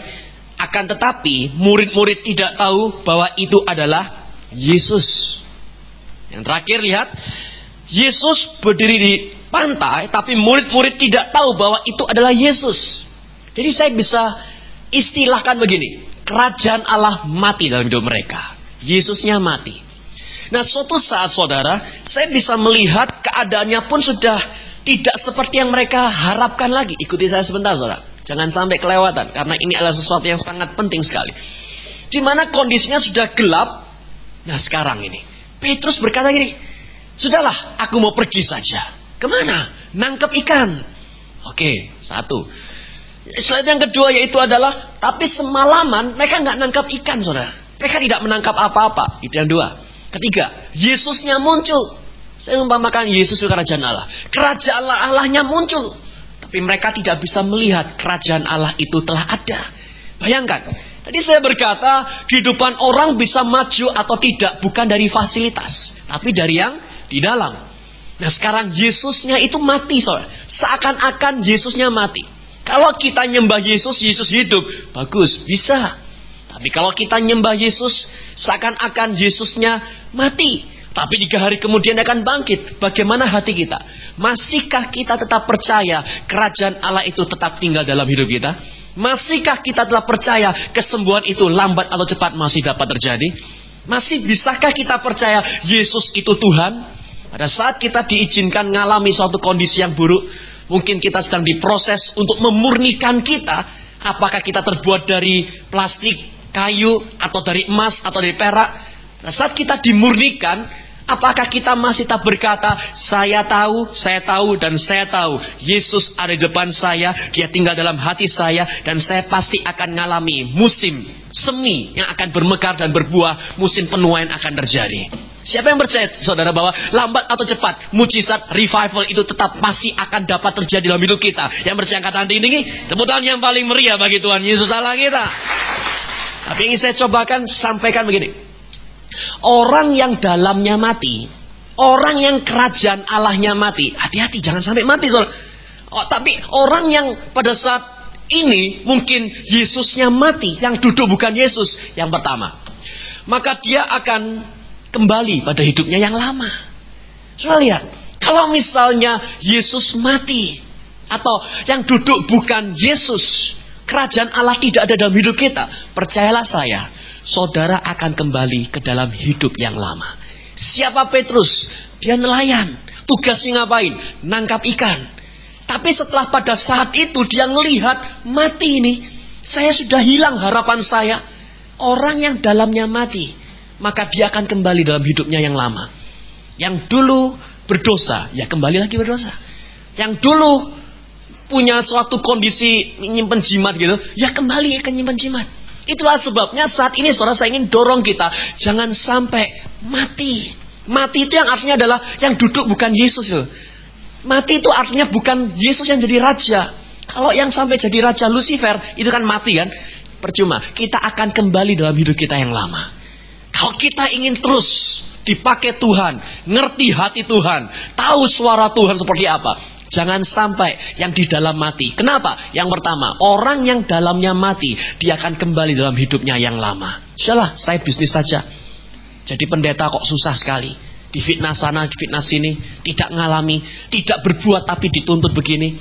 C: Akan tetapi murid-murid tidak tahu bahwa itu adalah Yesus. Yang terakhir, lihat, Yesus berdiri di pantai, tapi murid-murid tidak tahu bahwa itu adalah Yesus. Jadi saya bisa istilahkan begini, kerajaan Allah mati dalam hidup mereka. Yesusnya mati. Nah, suatu saat, saudara, saya bisa melihat keadaannya pun sudah tidak seperti yang mereka harapkan lagi. Ikuti saya sebentar, saudara. Jangan sampai kelewatan, karena ini adalah sesuatu yang sangat penting sekali. Di mana kondisinya sudah gelap. Nah, sekarang ini Petrus berkata gini, sudahlah, aku mau pergi saja. Kemana? Nangkep ikan. Oke, satu. Slide yang kedua yaitu adalah, tapi semalaman mereka nggak nangkap ikan, saudara. Mereka tidak menangkap apa-apa. Itu yang dua. Ketiga, Yesusnya muncul. Saya umpamakan Yesus itu kerajaan Allah. Kerajaan Allahnya muncul. Tapi mereka tidak bisa melihat kerajaan Allah itu telah ada. Bayangkan. Tadi saya berkata, kehidupan orang bisa maju atau tidak bukan dari fasilitas, tapi dari yang di dalam. Nah, sekarang Yesusnya itu mati, saudara. Seakan-akan Yesusnya mati. Kalau kita nyembah Yesus, Yesus hidup. Bagus, bisa. Tapi kalau kita nyembah Yesus, seakan-akan Yesusnya mati. Tapi 3 hari kemudian akan bangkit. Bagaimana hati kita? Masihkah kita tetap percaya kerajaan Allah itu tetap tinggal dalam hidup kita? Masihkah kita telah percaya kesembuhan itu lambat atau cepat masih dapat terjadi? Masih bisakah kita percaya Yesus itu Tuhan? Pada saat kita diizinkan mengalami suatu kondisi yang buruk, mungkin kita sedang diproses untuk memurnikan kita. Apakah kita terbuat dari plastik, kayu, atau dari emas, atau dari perak? Pada saat kita dimurnikan, apakah kita masih tak berkata, saya tahu, dan saya tahu Yesus ada di depan saya, dia tinggal dalam hati saya, dan saya pasti akan mengalami musim semi yang akan bermekar dan berbuah, musim penuaian akan terjadi. Siapa yang percaya, saudara, bahwa lambat atau cepat mujizat revival itu tetap masih akan dapat terjadi dalam hidup kita? Yang percaya kata tinggi, tepuk tangan yang paling meriah bagi Tuhan Yesus Allah kita. Tapi ingin saya cobakan sampaikan begini. Orang yang dalamnya mati, orang yang kerajaan Allahnya mati, hati-hati jangan sampai mati, saudara. Tapi orang yang pada saat ini mungkin Yesusnya mati, yang duduk bukan Yesus, yang pertama, maka dia akan kembali pada hidupnya yang lama. Saudara lihat, kalau misalnya Yesus mati atau yang duduk bukan Yesus, kerajaan Allah tidak ada dalam hidup kita, percayalah saya, saudara akan kembali ke dalam hidup yang lama. Siapa Petrus? Dia nelayan. Tugasnya ngapain? Nangkap ikan. Tapi setelah pada saat itu dia melihat mati ini, saya sudah hilang harapan saya. Orang yang dalamnya mati, maka dia akan kembali dalam hidupnya yang lama. Yang dulu berdosa, ya kembali lagi berdosa. Yang dulu punya suatu kondisi nyimpen jimat gitu, ya kembali ke nyimpen jimat. Itulah sebabnya saat ini, saudara, saya ingin dorong kita, jangan sampai mati. Mati itu yang artinya adalah yang duduk bukan Yesus. Gitu. Mati itu artinya bukan Yesus yang jadi raja. Kalau yang sampai jadi raja Lucifer, itu kan mati kan? Percuma, kita akan kembali dalam hidup kita yang lama. Kalau kita ingin terus dipakai Tuhan, ngerti hati Tuhan, tahu suara Tuhan seperti apa, jangan sampai yang di dalam mati. Kenapa? Yang pertama, orang yang dalamnya mati, dia akan kembali dalam hidupnya yang lama. Sudahlah, saya bisnis saja. Jadi pendeta kok susah sekali. Difitnah sana, difitnah sini, tidak ngalami, tidak berbuat tapi dituntut begini.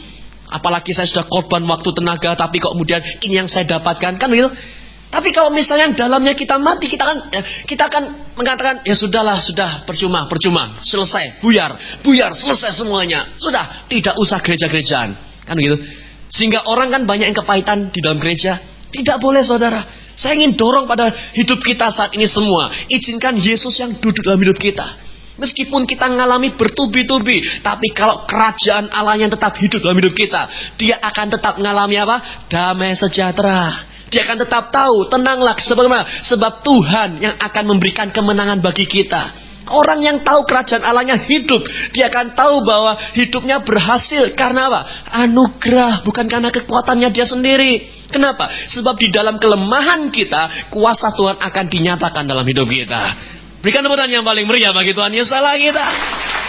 C: Apalagi saya sudah korban waktu tenaga, tapi kok kemudian ini yang saya dapatkan, kan begitu? Tapi kalau misalnya dalamnya kita mati, kita akan mengatakan, ya sudahlah, sudah percuma, selesai, buyar, selesai semuanya, sudah, tidak usah gereja-gerejaan, kan begitu? Sehingga orang kan banyak yang kepahitan di dalam gereja. Tidak boleh, saudara. Saya ingin dorong pada hidup kita saat ini semua, izinkan Yesus yang duduk dalam hidup kita. Meskipun kita mengalami bertubi-tubi, tapi kalau kerajaan Allah yang tetap hidup dalam hidup kita, dia akan tetap mengalami apa? Damai sejahtera. Dia akan tetap tahu, tenanglah, sebab Tuhan yang akan memberikan kemenangan bagi kita. Orang yang tahu kerajaan Allahnya hidup, dia akan tahu bahwa hidupnya berhasil karena apa? Anugerah, bukan karena kekuatannya dia sendiri. Kenapa? Sebab di dalam kelemahan kita, kuasa Tuhan akan dinyatakan dalam hidup kita. Berikan tepuk tangan yang paling meriah bagi Tuhan Yesus Allah kita.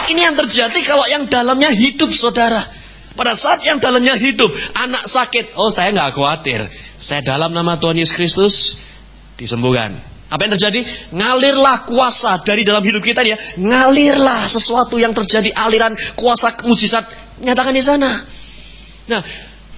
C: Ini yang terjadi kalau yang dalamnya hidup, saudara. Pada saat yang dalamnya hidup, anak sakit, oh saya nggak khawatir. Saya dalam nama Tuhan Yesus Kristus disembuhkan. Apa yang terjadi? Ngalirlah kuasa dari dalam hidup kita dia. Ngalirlah sesuatu yang terjadi, aliran kuasa mujizat nyatakan di sana. Nah,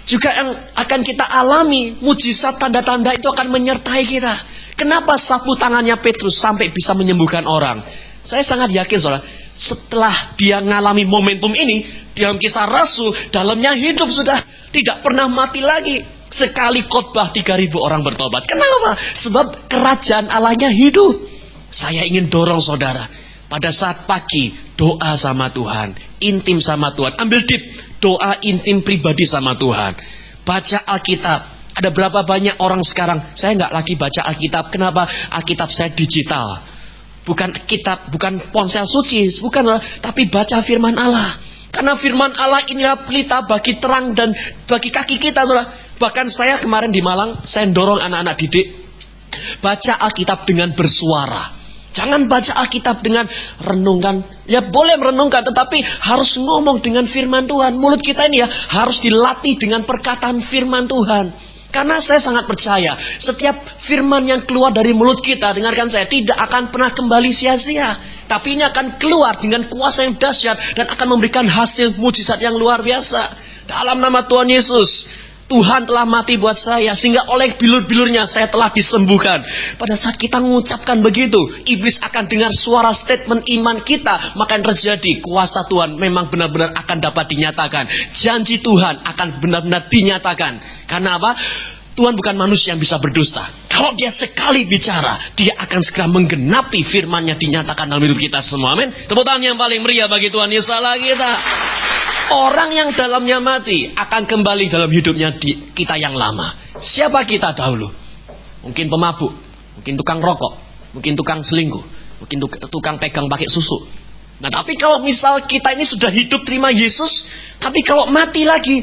C: juga yang akan kita alami, mujizat tanda-tanda itu akan menyertai kita. Kenapa sapu tangannya Petrus sampai bisa menyembuhkan orang? Saya sangat yakin, saudara, setelah dia mengalami momentum ini, dalam Kisah Rasul, dalamnya hidup sudah tidak pernah mati lagi. Sekali khotbah 3.000 orang bertobat. Kenapa? Sebab kerajaan Allahnya hidup. Saya ingin dorong saudara, pada saat pagi, doa sama Tuhan, intim sama Tuhan. Ambil tip, doa intim pribadi sama Tuhan. Baca Alkitab. Ada berapa banyak orang sekarang, saya nggak lagi baca Alkitab. Kenapa? Alkitab saya digital. Bukan kitab, bukan ponsel suci, bukan, tapi baca firman Allah. Karena firman Allah inilah pelita bagi terang dan bagi kaki kita, saudara. Bahkan saya kemarin di Malang, saya dorong anak-anak didik, baca Alkitab dengan bersuara. Jangan baca Alkitab dengan renungkan. Ya boleh merenungkan, tetapi harus ngomong dengan firman Tuhan. Mulut kita ini ya harus dilatih dengan perkataan firman Tuhan. Karena saya sangat percaya, setiap firman yang keluar dari mulut kita, dengarkan saya, tidak akan pernah kembali sia-sia. Tapi ini akan keluar dengan kuasa yang dahsyat dan akan memberikan hasil mujizat yang luar biasa. Dalam nama Tuhan Yesus, Tuhan telah mati buat saya, sehingga oleh bilur-bilurnya saya telah disembuhkan. Pada saat kita mengucapkan begitu, iblis akan dengar suara statement iman kita, maka yang terjadi, kuasa Tuhan memang benar-benar akan dapat dinyatakan. Janji Tuhan akan benar-benar dinyatakan. Karena apa? Tuhan bukan manusia yang bisa berdusta. Kalau dia sekali bicara, dia akan segera menggenapi firman-Nya dinyatakan dalam hidup kita semua. Amin. Tepuk tangan yang paling meriah bagi Tuhan Yesus Allah kita. Orang yang dalamnya mati akan kembali dalam hidupnya kita yang lama. Siapa kita dahulu? Mungkin pemabuk, mungkin tukang rokok, mungkin tukang selingkuh, mungkin tukang pegang pakai susu. Nah, tapi kalau misal kita ini sudah hidup terima Yesus, tapi kalau mati lagi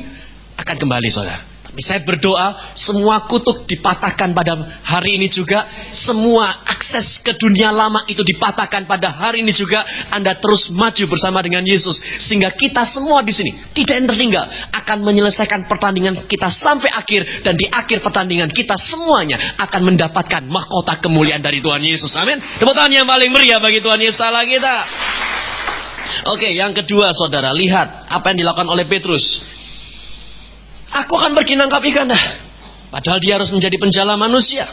C: akan kembali, saudara. Tapi saya berdoa semua kutuk dipatahkan pada hari ini juga. Semua akses ke dunia lama itu dipatahkan pada hari ini juga. Anda terus maju bersama dengan Yesus. Sehingga kita semua di sini tidak yang tertinggal akan menyelesaikan pertandingan kita sampai akhir. Dan di akhir pertandingan kita semuanya akan mendapatkan mahkota kemuliaan dari Tuhan Yesus. Amin. Tepuk tangan yang paling meriah bagi Tuhan Yesus Allah kita. Oke, yang kedua saudara, lihat apa yang dilakukan oleh Petrus. Aku akan pergi nangkap ikan dah. Padahal dia harus menjadi penjala manusia.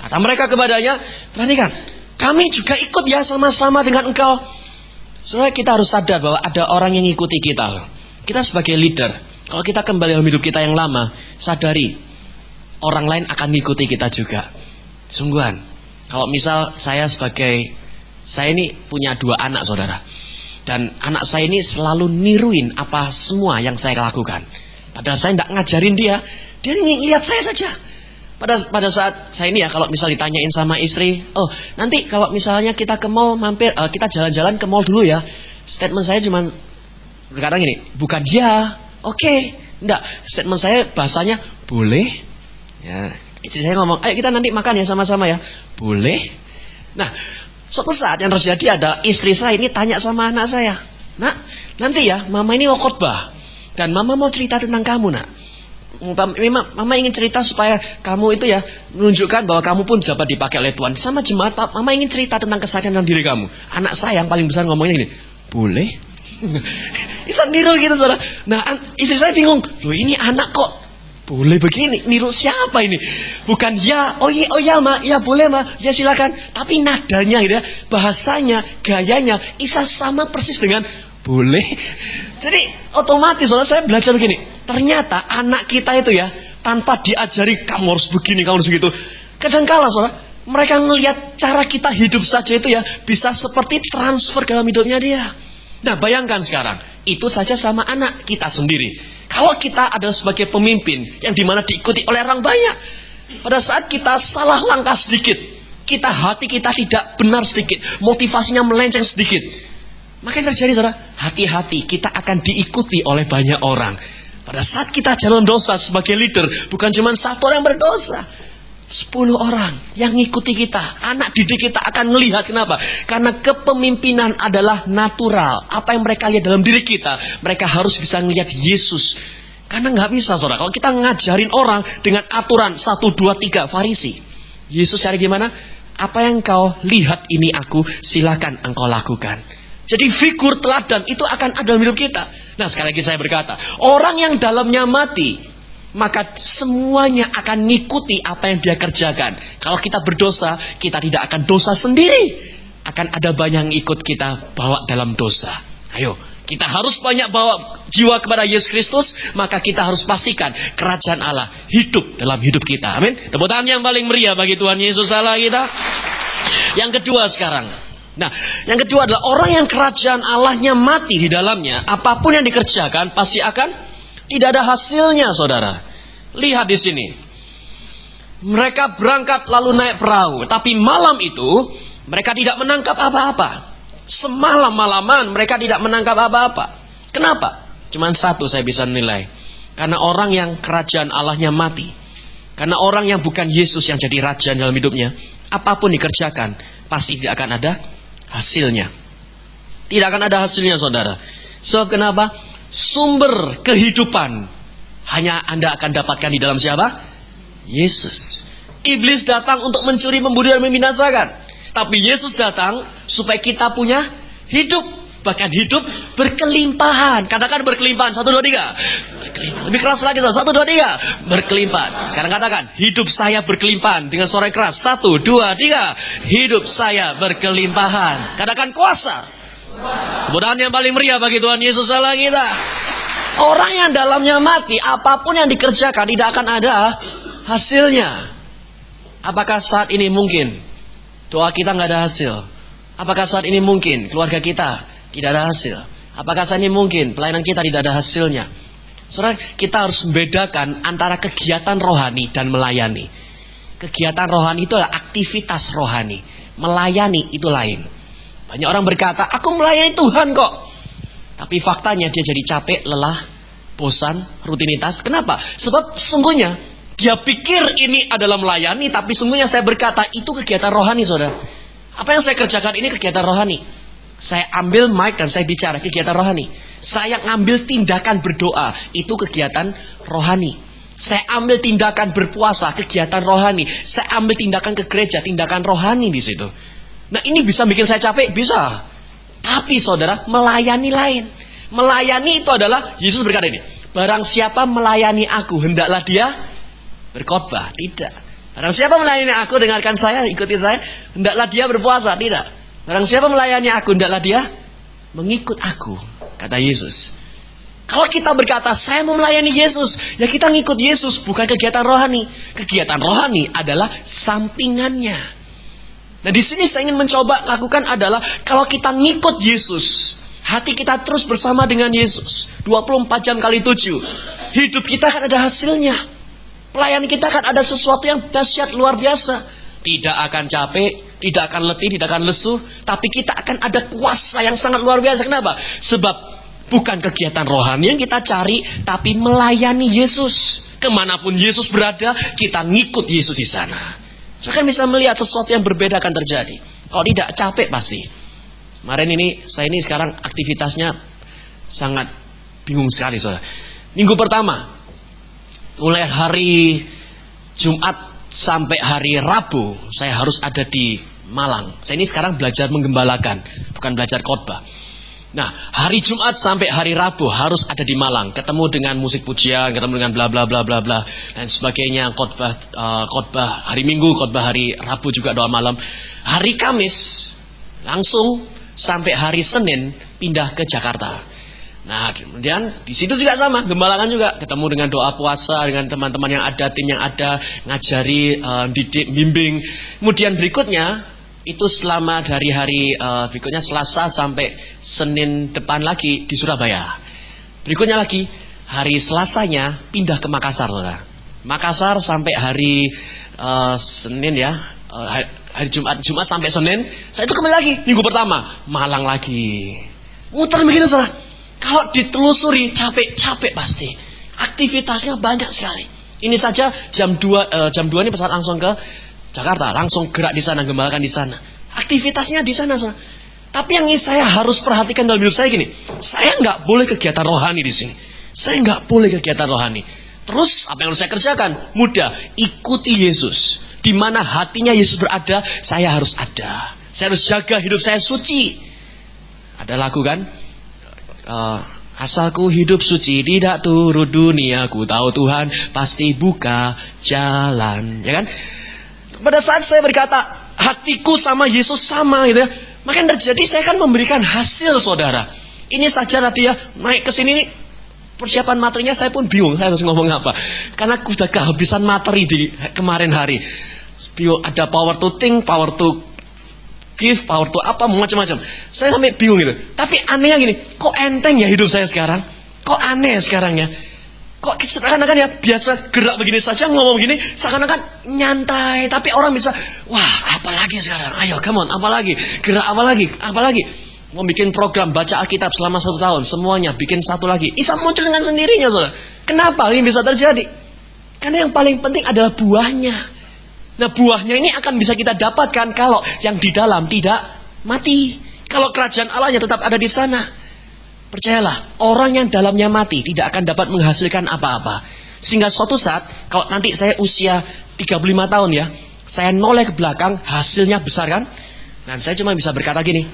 C: Kata mereka kepadanya, perhatikan, kami juga ikut ya sama-sama dengan engkau. Sebenarnya kita harus sadar bahwa ada orang yang ikuti kita. Kita sebagai leader, kalau kita kembali dalam hidup kita yang lama, sadari orang lain akan mengikuti kita juga. Sungguhan. Kalau misal saya ini punya 2 anak saudara. Dan anak saya ini selalu niruin apa semua yang saya lakukan. Padahal saya tidak ngajarin dia lihat saya saja. Pada saat saya ini ya, kalau misal ditanyain sama istri, oh nanti kalau misalnya kita ke mall mampir, kita jalan-jalan ke mall dulu ya. Statement saya cuma berkata gini, bukan ya, oke, enggak. Statement saya bahasanya boleh. Ya, istri saya ngomong, ayo kita nanti makan ya sama-sama ya, boleh. Nah, suatu saat yang terjadi adalah istri saya ini tanya sama anak saya, "Nak, nanti ya mama ini mau khotbah dan mama mau cerita tentang kamu, nak. Mama ingin cerita supaya kamu itu ya menunjukkan bahwa kamu pun dapat dipakai oleh Tuhan. Sama jemaat, Mama ingin cerita tentang kesadaran dalam diri kamu." Anak saya yang paling besar ngomongnya gini, "Boleh?" Bisa niru gitu, saudara. Nah, istri saya bingung, loh ini anak kok boleh begini, niru siapa ini? Bukan ya, oh iya ma, ya boleh ma, ya silakan. Tapi nadanya gitu ya, bahasanya, gayanya, Isa sama persis dengan boleh. Jadi otomatis saudara saya belajar begini. Ternyata anak kita itu ya, tanpa diajari kamu harus begini, kamu harus begitu. Kadangkala saudara, mereka melihat cara kita hidup saja itu ya, bisa seperti transfer dalam hidupnya dia. Nah bayangkan sekarang, itu saja sama anak kita sendiri. Kalau kita adalah sebagai pemimpin yang dimana diikuti oleh orang banyak, pada saat kita salah langkah sedikit, hati kita tidak benar sedikit, motivasinya melenceng sedikit, maka yang terjadi saudara, hati-hati kita akan diikuti oleh banyak orang. Pada saat kita jalan dosa sebagai leader, bukan cuma satu orang yang berdosa, 10 orang yang ngikuti kita. Anak didik kita akan melihat. Kenapa? Karena kepemimpinan adalah natural. Apa yang mereka lihat dalam diri kita, mereka harus bisa melihat Yesus. Karena nggak bisa saudara, kalau kita ngajarin orang dengan aturan 1, 2, 3 Farisi, Yesus cari gimana? Apa yang kau lihat ini aku, silakan engkau lakukan. Jadi figur teladan itu akan ada dalam hidup kita. Nah sekali lagi saya berkata, orang yang dalamnya mati, maka semuanya akan ngikuti apa yang dia kerjakan. Kalau kita berdosa, kita tidak akan dosa sendiri. Akan ada banyak yang ikut kita bawa dalam dosa. Ayo, kita harus banyak bawa jiwa kepada Yesus Kristus, maka kita harus pastikan kerajaan Allah hidup dalam hidup kita. Amin. Tepuk tangan yang paling meriah bagi Tuhan Yesus Allah kita. Yang kedua sekarang. Nah, yang kedua adalah orang yang kerajaan Allahnya mati di dalamnya, apapun yang dikerjakan pasti akan tidak ada hasilnya, saudara. Lihat di sini. Mereka berangkat lalu naik perahu, tapi malam itu mereka tidak menangkap apa-apa. Semalam-malaman mereka tidak menangkap apa-apa. Kenapa? Cuman satu saya bisa nilai. Karena orang yang kerajaan Allahnya mati. Karena orang yang bukan Yesus yang jadi raja dalam hidupnya, apapun dikerjakan pasti tidak akan ada hasilnya. Tidak akan ada hasilnya, saudara. Sebab kenapa? Sumber kehidupan hanya Anda akan dapatkan di dalam siapa? Yesus. Iblis datang untuk mencuri, membunuh, dan membinasakan. Tapi Yesus datang supaya kita punya hidup. Bahkan hidup berkelimpahan. Katakan berkelimpahan. 1, 2, 3. Berkelimpahan. Lebih keras lagi. 1, 2, 3. Berkelimpahan. Sekarang katakan, hidup saya berkelimpahan. Dengan suara keras. 1, 2, 3. Hidup saya berkelimpahan. Katakan kuasa. Kemudahan yang paling meriah bagi Tuhan Yesus Allah kita. Orang yang dalamnya mati, apapun yang dikerjakan tidak akan ada hasilnya. Apakah saat ini mungkin doa kita nggak ada hasil? Apakah saat ini mungkin keluarga kita tidak ada hasil? Apakah saat ini mungkin pelayanan kita tidak ada hasilnya? Saudara, kita harus membedakan antara kegiatan rohani dan melayani. Kegiatan rohani itu adalah aktivitas rohani. Melayani itu lain. Banyak orang berkata, aku melayani Tuhan kok. Tapi faktanya dia jadi capek, lelah, bosan, rutinitas. Kenapa? Sebab sungguhnya dia pikir ini adalah melayani, tapi sungguhnya saya berkata itu kegiatan rohani, saudara. Apa yang saya kerjakan ini kegiatan rohani. Saya ambil mic dan saya bicara, kegiatan rohani. Saya ambil tindakan berdoa, itu kegiatan rohani. Saya ambil tindakan berpuasa, kegiatan rohani. Saya ambil tindakan ke gereja, tindakan rohani di situ. Nah ini bisa bikin saya capek? Bisa. Tapi saudara, melayani lain. Melayani itu adalah, Yesus berkata ini, barang siapa melayani aku, hendaklah dia berkhotbah. Tidak. Barang siapa melayani aku, dengarkan saya, ikuti saya, hendaklah dia berpuasa. Tidak. Barang siapa melayani aku, hendaklah dia mengikut aku. Kata Yesus. Kalau kita berkata, saya mau melayani Yesus, ya kita ngikut Yesus, bukan kegiatan rohani. Kegiatan rohani adalah sampingannya. Nah di sini saya ingin mencoba lakukan adalah kalau kita ngikut Yesus, hati kita terus bersama dengan Yesus 24 jam kali 7, hidup kita akan ada hasilnya. Pelayanan kita akan ada sesuatu yang dahsyat luar biasa. Tidak akan capek, tidak akan letih, tidak akan lesu, tapi kita akan ada kuasa yang sangat luar biasa. Kenapa? Sebab bukan kegiatan rohani yang kita cari, tapi melayani Yesus. Kemanapun Yesus berada, kita ngikut Yesus di sana. Saya kan bisa melihat sesuatu yang berbeda akan terjadi. Kalau tidak, capek pasti. Kemarin saya ini sekarang aktivitasnya sangat bingung sekali, saudara. Minggu pertama, mulai hari Jumat sampai hari Rabu, saya harus ada di Malang. Saya ini sekarang belajar menggembalakan, bukan belajar khotbah. Nah, hari Jumat sampai hari Rabu harus ada di Malang, ketemu dengan musik pujian, ketemu dengan bla bla bla bla bla dan sebagainya, khotbah hari Minggu, khotbah hari Rabu juga doa malam. Hari Kamis langsung sampai hari Senin pindah ke Jakarta. Nah, kemudian di situ juga sama, gembalakan juga, ketemu dengan doa puasa dengan teman-teman yang ada, tim yang ada, ngajari, didik, bimbing. Kemudian berikutnya itu selama dari hari berikutnya Selasa sampai Senin depan lagi di Surabaya. Berikutnya lagi hari Selasanya pindah ke Makassar, saudara. Makassar sampai hari Senin ya, hari Jumat sampai Senin. Saya itu kembali lagi minggu pertama Malang lagi. Muter begitu, saudara. Kalau ditelusuri capek pasti. Aktivitasnya banyak sekali. Ini saja jam 2 ini pesawat langsung ke Jakarta, langsung gerak di sana, gembalakan di sana. Aktivitasnya di sana, saudara. Tapi yang saya harus perhatikan dalam hidup saya gini, saya nggak boleh kegiatan rohani di sini. Saya nggak boleh kegiatan rohani. Terus apa yang harus saya kerjakan? Mudah, ikuti Yesus. Di mana hatinya Yesus berada, saya harus ada. Saya harus jaga hidup saya suci. Ada lagu kan? Asalku hidup suci, tidak turut dunia, ku tahu Tuhan pasti buka jalan, ya kan? Pada saat saya berkata hatiku sama Yesus sama gitu ya, maka yang terjadi saya akan memberikan hasil, saudara. Ini saja tadi ya, naik ke sini nih, persiapan materinya saya pun bingung saya harus ngomong apa, karena aku sudah kehabisan materi di kemarin hari. Ada power to think, power to give, power to apa, macam-macam. Saya sampai bingung gitu. Tapi anehnya gini, kok enteng ya hidup saya sekarang? Kok aneh sekarang ya? Kok seakan-akan ya biasa gerak begini saja, ngomong begini, seakan-akan nyantai. Tapi orang bisa, wah apalagi sekarang, ayo come on, apalagi, gerak apalagi. Mau bikin program baca Alkitab selama 1 tahun, semuanya bikin satu lagi. Bisa muncul dengan sendirinya, saudara. Kenapa ini bisa terjadi? Karena yang paling penting adalah buahnya. Nah, buahnya ini akan bisa kita dapatkan kalau yang di dalam tidak mati. Kalau kerajaan Allahnya tetap ada di sana. Percayalah, orang yang dalamnya mati tidak akan dapat menghasilkan apa-apa. Sehingga suatu saat, kalau nanti saya usia 35 tahun ya, saya noleh ke belakang, hasilnya besar kan? Dan saya cuma bisa berkata gini,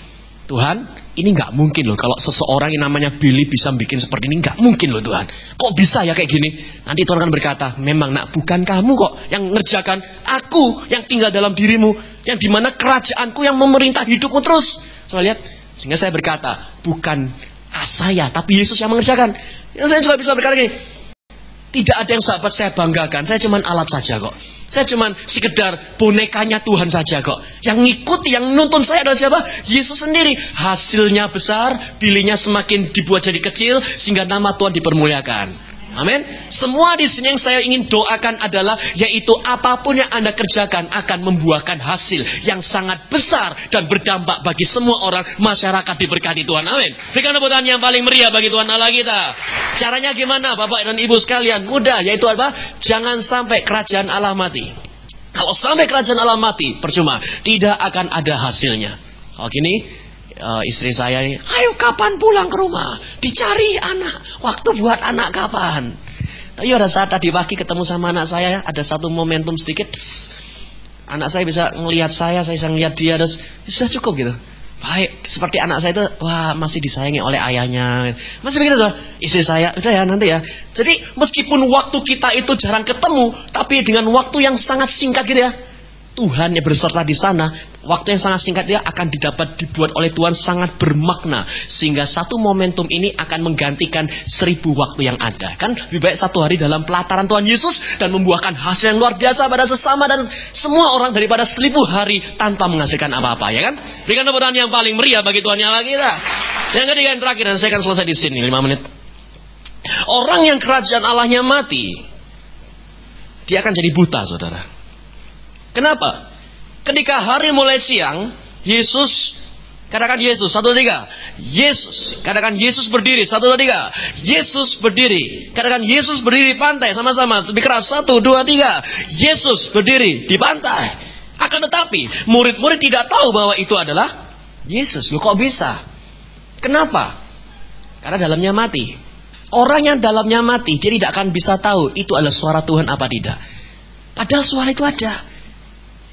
C: Tuhan, ini nggak mungkin loh kalau seseorang yang namanya Billy bisa bikin seperti ini, nggak mungkin loh Tuhan. Kok bisa ya kayak gini? Nanti Tuhan akan berkata, memang nak bukan kamu kok yang ngerjakan, aku yang tinggal dalam dirimu, yang dimana kerajaanku yang memerintah hidupmu terus. Soalnya lihat, sehingga saya berkata, bukan saya, tapi Yesus yang mengerjakan. Yang saya juga bisa berkata gini, tidak ada yang sahabat saya banggakan, saya cuma alat saja kok. Saya cuma sekedar bonekanya Tuhan saja kok. Yang ngikuti, yang nuntun saya adalah siapa? Yesus sendiri. Hasilnya besar, pilihnya semakin dibuat jadi kecil, sehingga nama Tuhan dipermuliakan. Amin. Semua di sini yang saya ingin doakan adalah, yaitu apapun yang Anda kerjakan akan membuahkan hasil yang sangat besar dan berdampak bagi semua orang, masyarakat diberkati Tuhan. Amin. Berikan tepuk tangan yang paling meriah bagi Tuhan Allah kita. Caranya gimana Bapak dan Ibu sekalian? Mudah, yaitu apa? Jangan sampai kerajaan Allah mati. Kalau sampai kerajaan Allah mati, percuma, tidak akan ada hasilnya. Kalau gini, istri saya ini, ayo kapan pulang ke rumah? Dicari anak. Waktu buat anak kapan? Tapi pada saat tadi pagi ketemu sama anak saya, ada satu momentum sedikit. Anak saya bisa ngelihat saya bisa ngelihat dia, terus sudah cukup gitu. Baik, seperti anak saya itu, wah masih disayangi oleh ayahnya. Masih begitu tuh. Istri saya, udah ya nanti ya. Jadi meskipun waktu kita itu jarang ketemu, tapi dengan waktu yang sangat singkat gitu ya, Tuhan yang berserta di sana, waktu yang sangat singkat dia akan dibuat oleh Tuhan sangat bermakna, sehingga satu momentum ini akan menggantikan 1000 waktu yang ada. Kan lebih baik 1 hari dalam pelataran Tuhan Yesus dan membuahkan hasil yang luar biasa pada sesama dan semua orang, daripada 1000 hari tanpa menghasilkan apa-apa, ya kan? Berikan tepuk tangan yang paling meriah bagi Tuhan yang lagi kita. Yang ketiga yang terakhir, dan saya akan selesai di sini 5 menit. Orang yang kerajaan Allahnya mati, dia akan jadi buta, saudara. Kenapa? Ketika hari mulai siang, Yesus, katakan Yesus, 1, 2, 3. Yesus, katakan Yesus berdiri, 1, 2, 3. Yesus berdiri, katakan Yesus berdiri di pantai, sama-sama, lebih keras, 1, 2, 3. Yesus berdiri di pantai. Akan tetapi murid-murid tidak tahu bahwa itu adalah Yesus. Loh, kok bisa? Kenapa? Karena dalamnya mati. Orang yang dalamnya mati, dia tidak akan bisa tahu itu adalah suara Tuhan apa tidak. Padahal suara itu ada.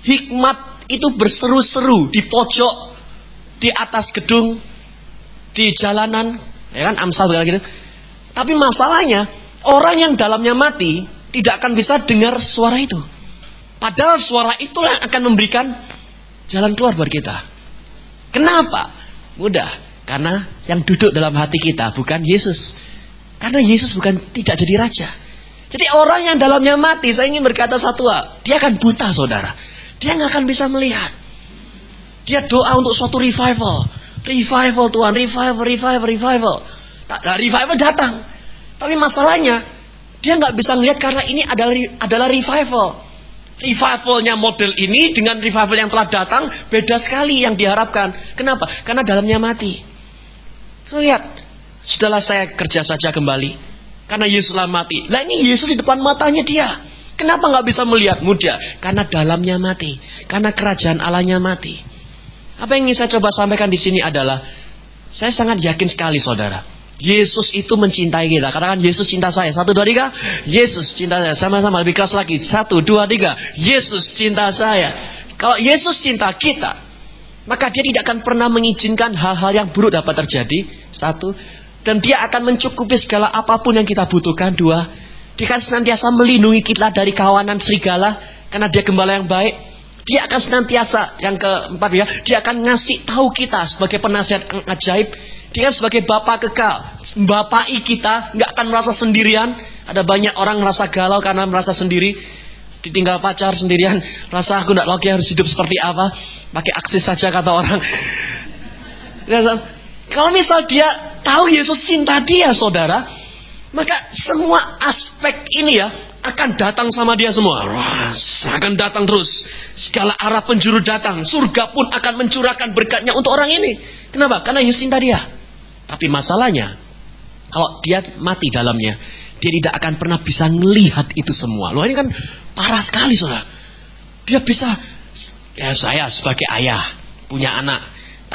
C: Hikmat itu berseru-seru di pojok, di atas gedung, di jalanan, ya kan, Amsal gitu. Tapi masalahnya, orang yang dalamnya mati tidak akan bisa dengar suara itu. Padahal suara itulah yang akan memberikan jalan keluar buat kita. Kenapa? Mudah. Karena yang duduk dalam hati kita bukan Yesus. Karena Yesus tidak jadi raja. Jadi orang yang dalamnya mati, saya ingin berkata satu hal, dia akan buta, saudara. Dia nggak akan bisa melihat. Dia doa untuk suatu revival. Revival Tuhan, revival. Revival datang. Tapi masalahnya, dia nggak bisa melihat karena ini adalah revival. Revivalnya model ini dengan revival yang telah datang beda sekali yang diharapkan. Kenapa? Karena dalamnya mati. Lihat, sudahlah saya kerja saja kembali. Karena Yesuslah mati. Lah ini Yesus di depan matanya dia. Kenapa nggak bisa melihat? Mudah. Karena dalamnya mati. Karena kerajaan Allahnya mati. Apa yang ingin saya coba sampaikan di sini adalah, saya sangat yakin sekali, saudara. Yesus itu mencintai kita. Katakan, Yesus cinta saya. 1, 2, 3. Yesus cinta saya. Sama-sama lebih keras lagi. 1, 2, 3. Yesus cinta saya. Kalau Yesus cinta kita, maka dia tidak akan pernah mengizinkan hal-hal yang buruk dapat terjadi. 1. Dan dia akan mencukupi segala apapun yang kita butuhkan. 2. Dia akan senantiasa melindungi kita dari kawanan serigala. Karena dia gembala yang baik. Dia akan senantiasa, yang keempat ya, dia akan ngasih tahu kita sebagai penasihat yang ajaib. Dia kan sebagai Bapa kekal, membapai kita, nggak akan merasa sendirian. Ada banyak orang merasa galau karena merasa sendiri, ditinggal pacar sendirian, rasa aku nggak lagi harus hidup seperti apa, pakai aksis saja kata orang. Kalau misal dia tahu Yesus cinta dia, saudara, maka semua aspek ini ya akan datang sama dia semua. Akan datang terus. Segala arah penjuru datang. Surga pun akan mencurahkan berkatnya untuk orang ini. Kenapa? Karena Yesus cinta dia. Tapi masalahnya, kalau dia mati dalamnya, dia tidak akan pernah bisa melihat itu semua. Loh, ini kan parah sekali, saudara. Dia bisa, ya saya sebagai ayah, punya anak,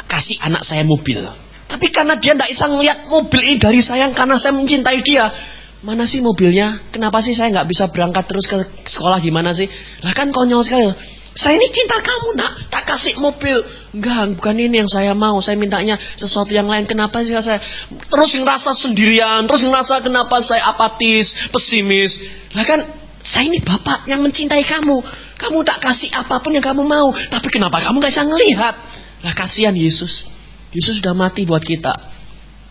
C: kasih anak saya mobil. Tapi karena dia tidak bisa melihat mobil ini dari sayang, karena saya mencintai dia. Mana sih mobilnya? Kenapa sih saya nggak bisa berangkat terus ke sekolah, gimana sih? Lah kan konyol sekali. Saya ini cinta kamu, nak, tak kasih mobil. Enggak, bukan ini yang saya mau. Saya mintanya sesuatu yang lain. Kenapa sih saya terus ngerasa sendirian, terus ngerasa kenapa saya apatis, pesimis? Lah kan saya ini bapak yang mencintai kamu. Kamu tak kasih apapun yang kamu mau. Tapi kenapa kamu nggak bisa ngelihat? Lah kasihan Yesus. Yesus sudah mati buat kita.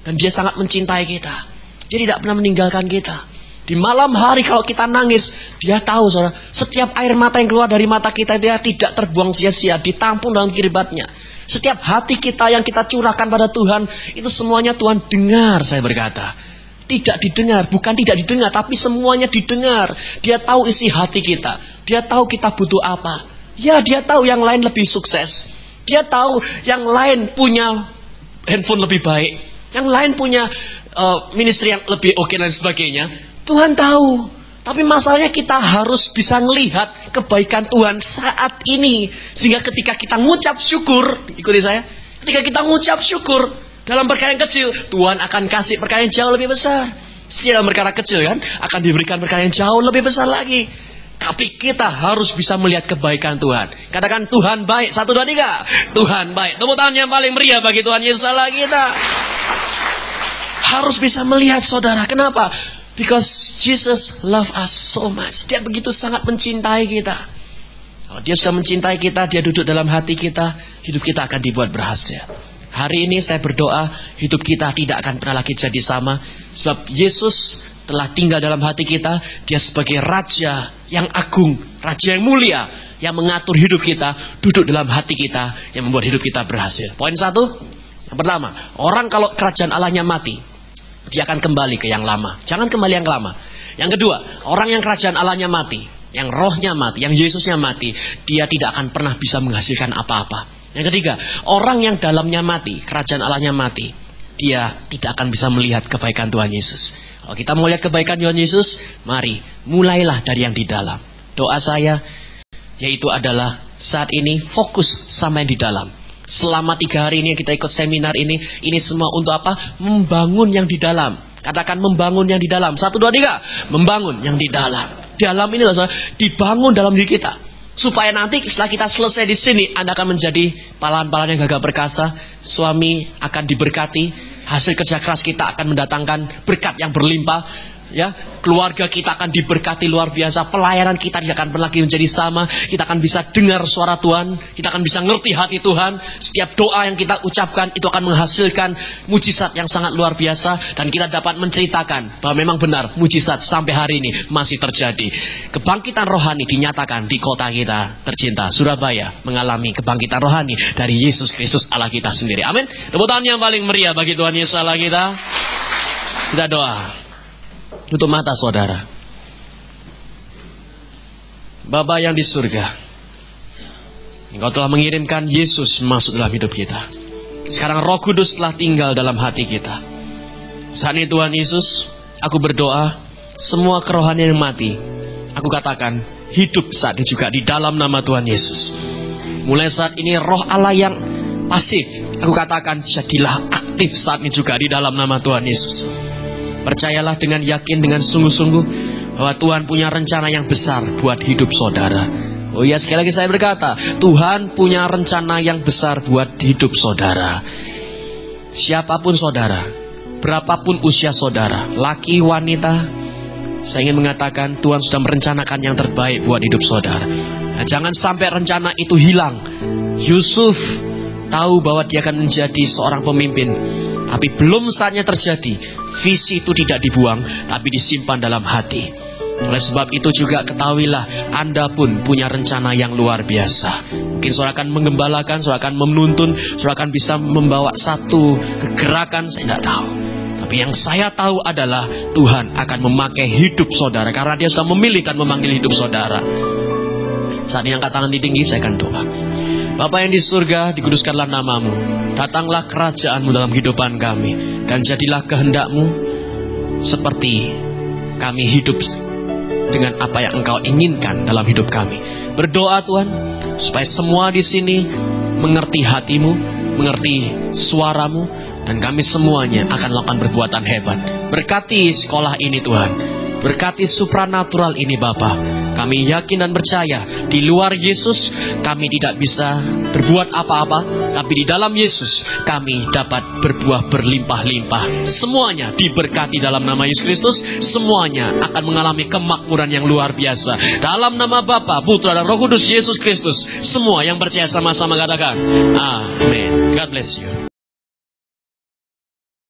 C: Dan dia sangat mencintai kita. Dia tidak pernah meninggalkan kita. Di malam hari kalau kita nangis, dia tahu, saudara, setiap air mata yang keluar dari mata kita, dia tidak terbuang sia-sia, ditampung dalam kiribatnya. Setiap hati kita yang kita curahkan pada Tuhan, itu semuanya Tuhan dengar, saya berkata. Tidak didengar, bukan tidak didengar, tapi semuanya didengar. Dia tahu isi hati kita. Dia tahu kita butuh apa. Ya, dia tahu yang lain lebih sukses. Dia tahu yang lain punya handphone lebih baik. Yang lain punya ministry yang lebih oke dan sebagainya. Tuhan tahu. Tapi masalahnya kita harus bisa melihat kebaikan Tuhan saat ini. Sehingga ketika kita ngucap syukur, ikuti saya, ketika kita ngucap syukur dalam perkara yang kecil, Tuhan akan kasih perkara yang jauh lebih besar. Dalam perkara kecil kan, akan diberikan perkara yang jauh lebih besar lagi. Tapi kita harus bisa melihat kebaikan Tuhan. Katakan, Tuhan baik. 1, 2, 3. Tuhan baik. Tepuk tangan yang paling meriah bagi Tuhan Yesus Allah kita. Harus bisa melihat, saudara. Kenapa? Because Jesus love us so much. Dia begitu sangat mencintai kita. Kalau dia sudah mencintai kita, dia duduk dalam hati kita, hidup kita akan dibuat berhasil. Hari ini saya berdoa, hidup kita tidak akan pernah lagi jadi sama. Sebab Yesus telah tinggal dalam hati kita. Dia sebagai Raja yang agung, Raja yang mulia, yang mengatur hidup kita, duduk dalam hati kita, yang membuat hidup kita berhasil. Poin 1, yang pertama, orang kalau kerajaan Allahnya mati, dia akan kembali ke yang lama. Jangan kembali yang lama. Yang kedua, orang yang kerajaan Allahnya mati, yang rohnya mati, yang Yesusnya mati, dia tidak akan pernah bisa menghasilkan apa-apa. Yang ketiga, orang yang dalamnya mati, kerajaan Allahnya mati, dia tidak akan bisa melihat kebaikan Tuhan Yesus. Kalau kita mau lihat kebaikan Tuhan Yesus, mari mulailah dari yang di dalam. Doa saya yaitu adalah saat ini fokus sama yang di dalam. Selama 3 hari ini kita ikut seminar ini semua untuk apa? Membangun yang di dalam. Katakan membangun yang di dalam. 1, 2, 3. Membangun yang di dalam. Dalam ini loh, dibangun dalam diri kita. Supaya nanti setelah kita selesai di sini, Anda akan menjadi pahlawan-pahlawan yang gagah perkasa. Suami akan diberkati. Hasil kerja keras kita akan mendatangkan berkat yang berlimpah. Ya, keluarga kita akan diberkati luar biasa. Pelayanan kita tidak akan pernah lagi menjadi sama. Kita akan bisa dengar suara Tuhan. Kita akan bisa ngerti hati Tuhan. Setiap doa yang kita ucapkan itu akan menghasilkan mujizat yang sangat luar biasa. Dan kita dapat menceritakan bahwa memang benar mujizat sampai hari ini masih terjadi. Kebangkitan rohani dinyatakan di kota kita tercinta Surabaya, mengalami kebangkitan rohani dari Yesus Kristus Allah kita sendiri. Amin. Tepuk tangan yang paling meriah bagi Tuhan Yesus Allah kita. Kita doa. Tutup mata saudara. Bapa yang di surga, Engkau telah mengirimkan Yesus masuk dalam hidup kita. Sekarang Roh Kudus telah tinggal dalam hati kita. Saat ini Tuhan Yesus, aku berdoa, semua kerohanian yang mati, aku katakan hidup saat ini juga di dalam nama Tuhan Yesus. Mulai saat ini roh Allah yang pasif, aku katakan jadilah aktif saat ini juga di dalam nama Tuhan Yesus. Percayalah dengan yakin, dengan sungguh-sungguh bahwa Tuhan punya rencana yang besar buat hidup saudara. Oh ya, sekali lagi saya berkata, Tuhan punya rencana yang besar buat hidup saudara. Siapapun saudara, berapapun usia saudara, laki, wanita, saya ingin mengatakan Tuhan sudah merencanakan yang terbaik buat hidup saudara. Nah, jangan sampai rencana itu hilang. Yusuf tahu bahwa dia akan menjadi seorang pemimpin, tapi belum saatnya terjadi. Visi itu tidak dibuang, tapi disimpan dalam hati. Oleh sebab itu juga ketahuilah, Anda pun punya rencana yang luar biasa. Mungkin saudara akan menggembalakan, saudara akan menuntun, saudara akan bisa membawa satu kegerakan, saya tidak tahu. Tapi yang saya tahu adalah Tuhan akan memakai hidup saudara, karena Dia sudah memilih dan memanggil hidup saudara. Saat ini angkat tangan tinggi, saya akan doa. Bapa yang di surga, dikuduskanlah namamu. Datanglah kerajaanmu dalam kehidupan kami. Dan jadilah kehendak-Mu seperti kami hidup dengan apa yang Engkau inginkan dalam hidup kami. Berdoa Tuhan, supaya semua di sini mengerti hati-Mu, mengerti suara-Mu, dan kami semuanya akan melakukan perbuatan hebat. Berkati sekolah ini Tuhan. Berkati supranatural ini Bapa. Kami yakin dan percaya di luar Yesus kami tidak bisa berbuat apa-apa, tapi di dalam Yesus kami dapat berbuah berlimpah-limpah. Semuanya diberkati dalam nama Yesus Kristus. Semuanya akan mengalami kemakmuran yang luar biasa. Dalam nama Bapa, Putra dan Roh Kudus Yesus Kristus. Semua yang percaya sama-sama katakan amin. God bless you.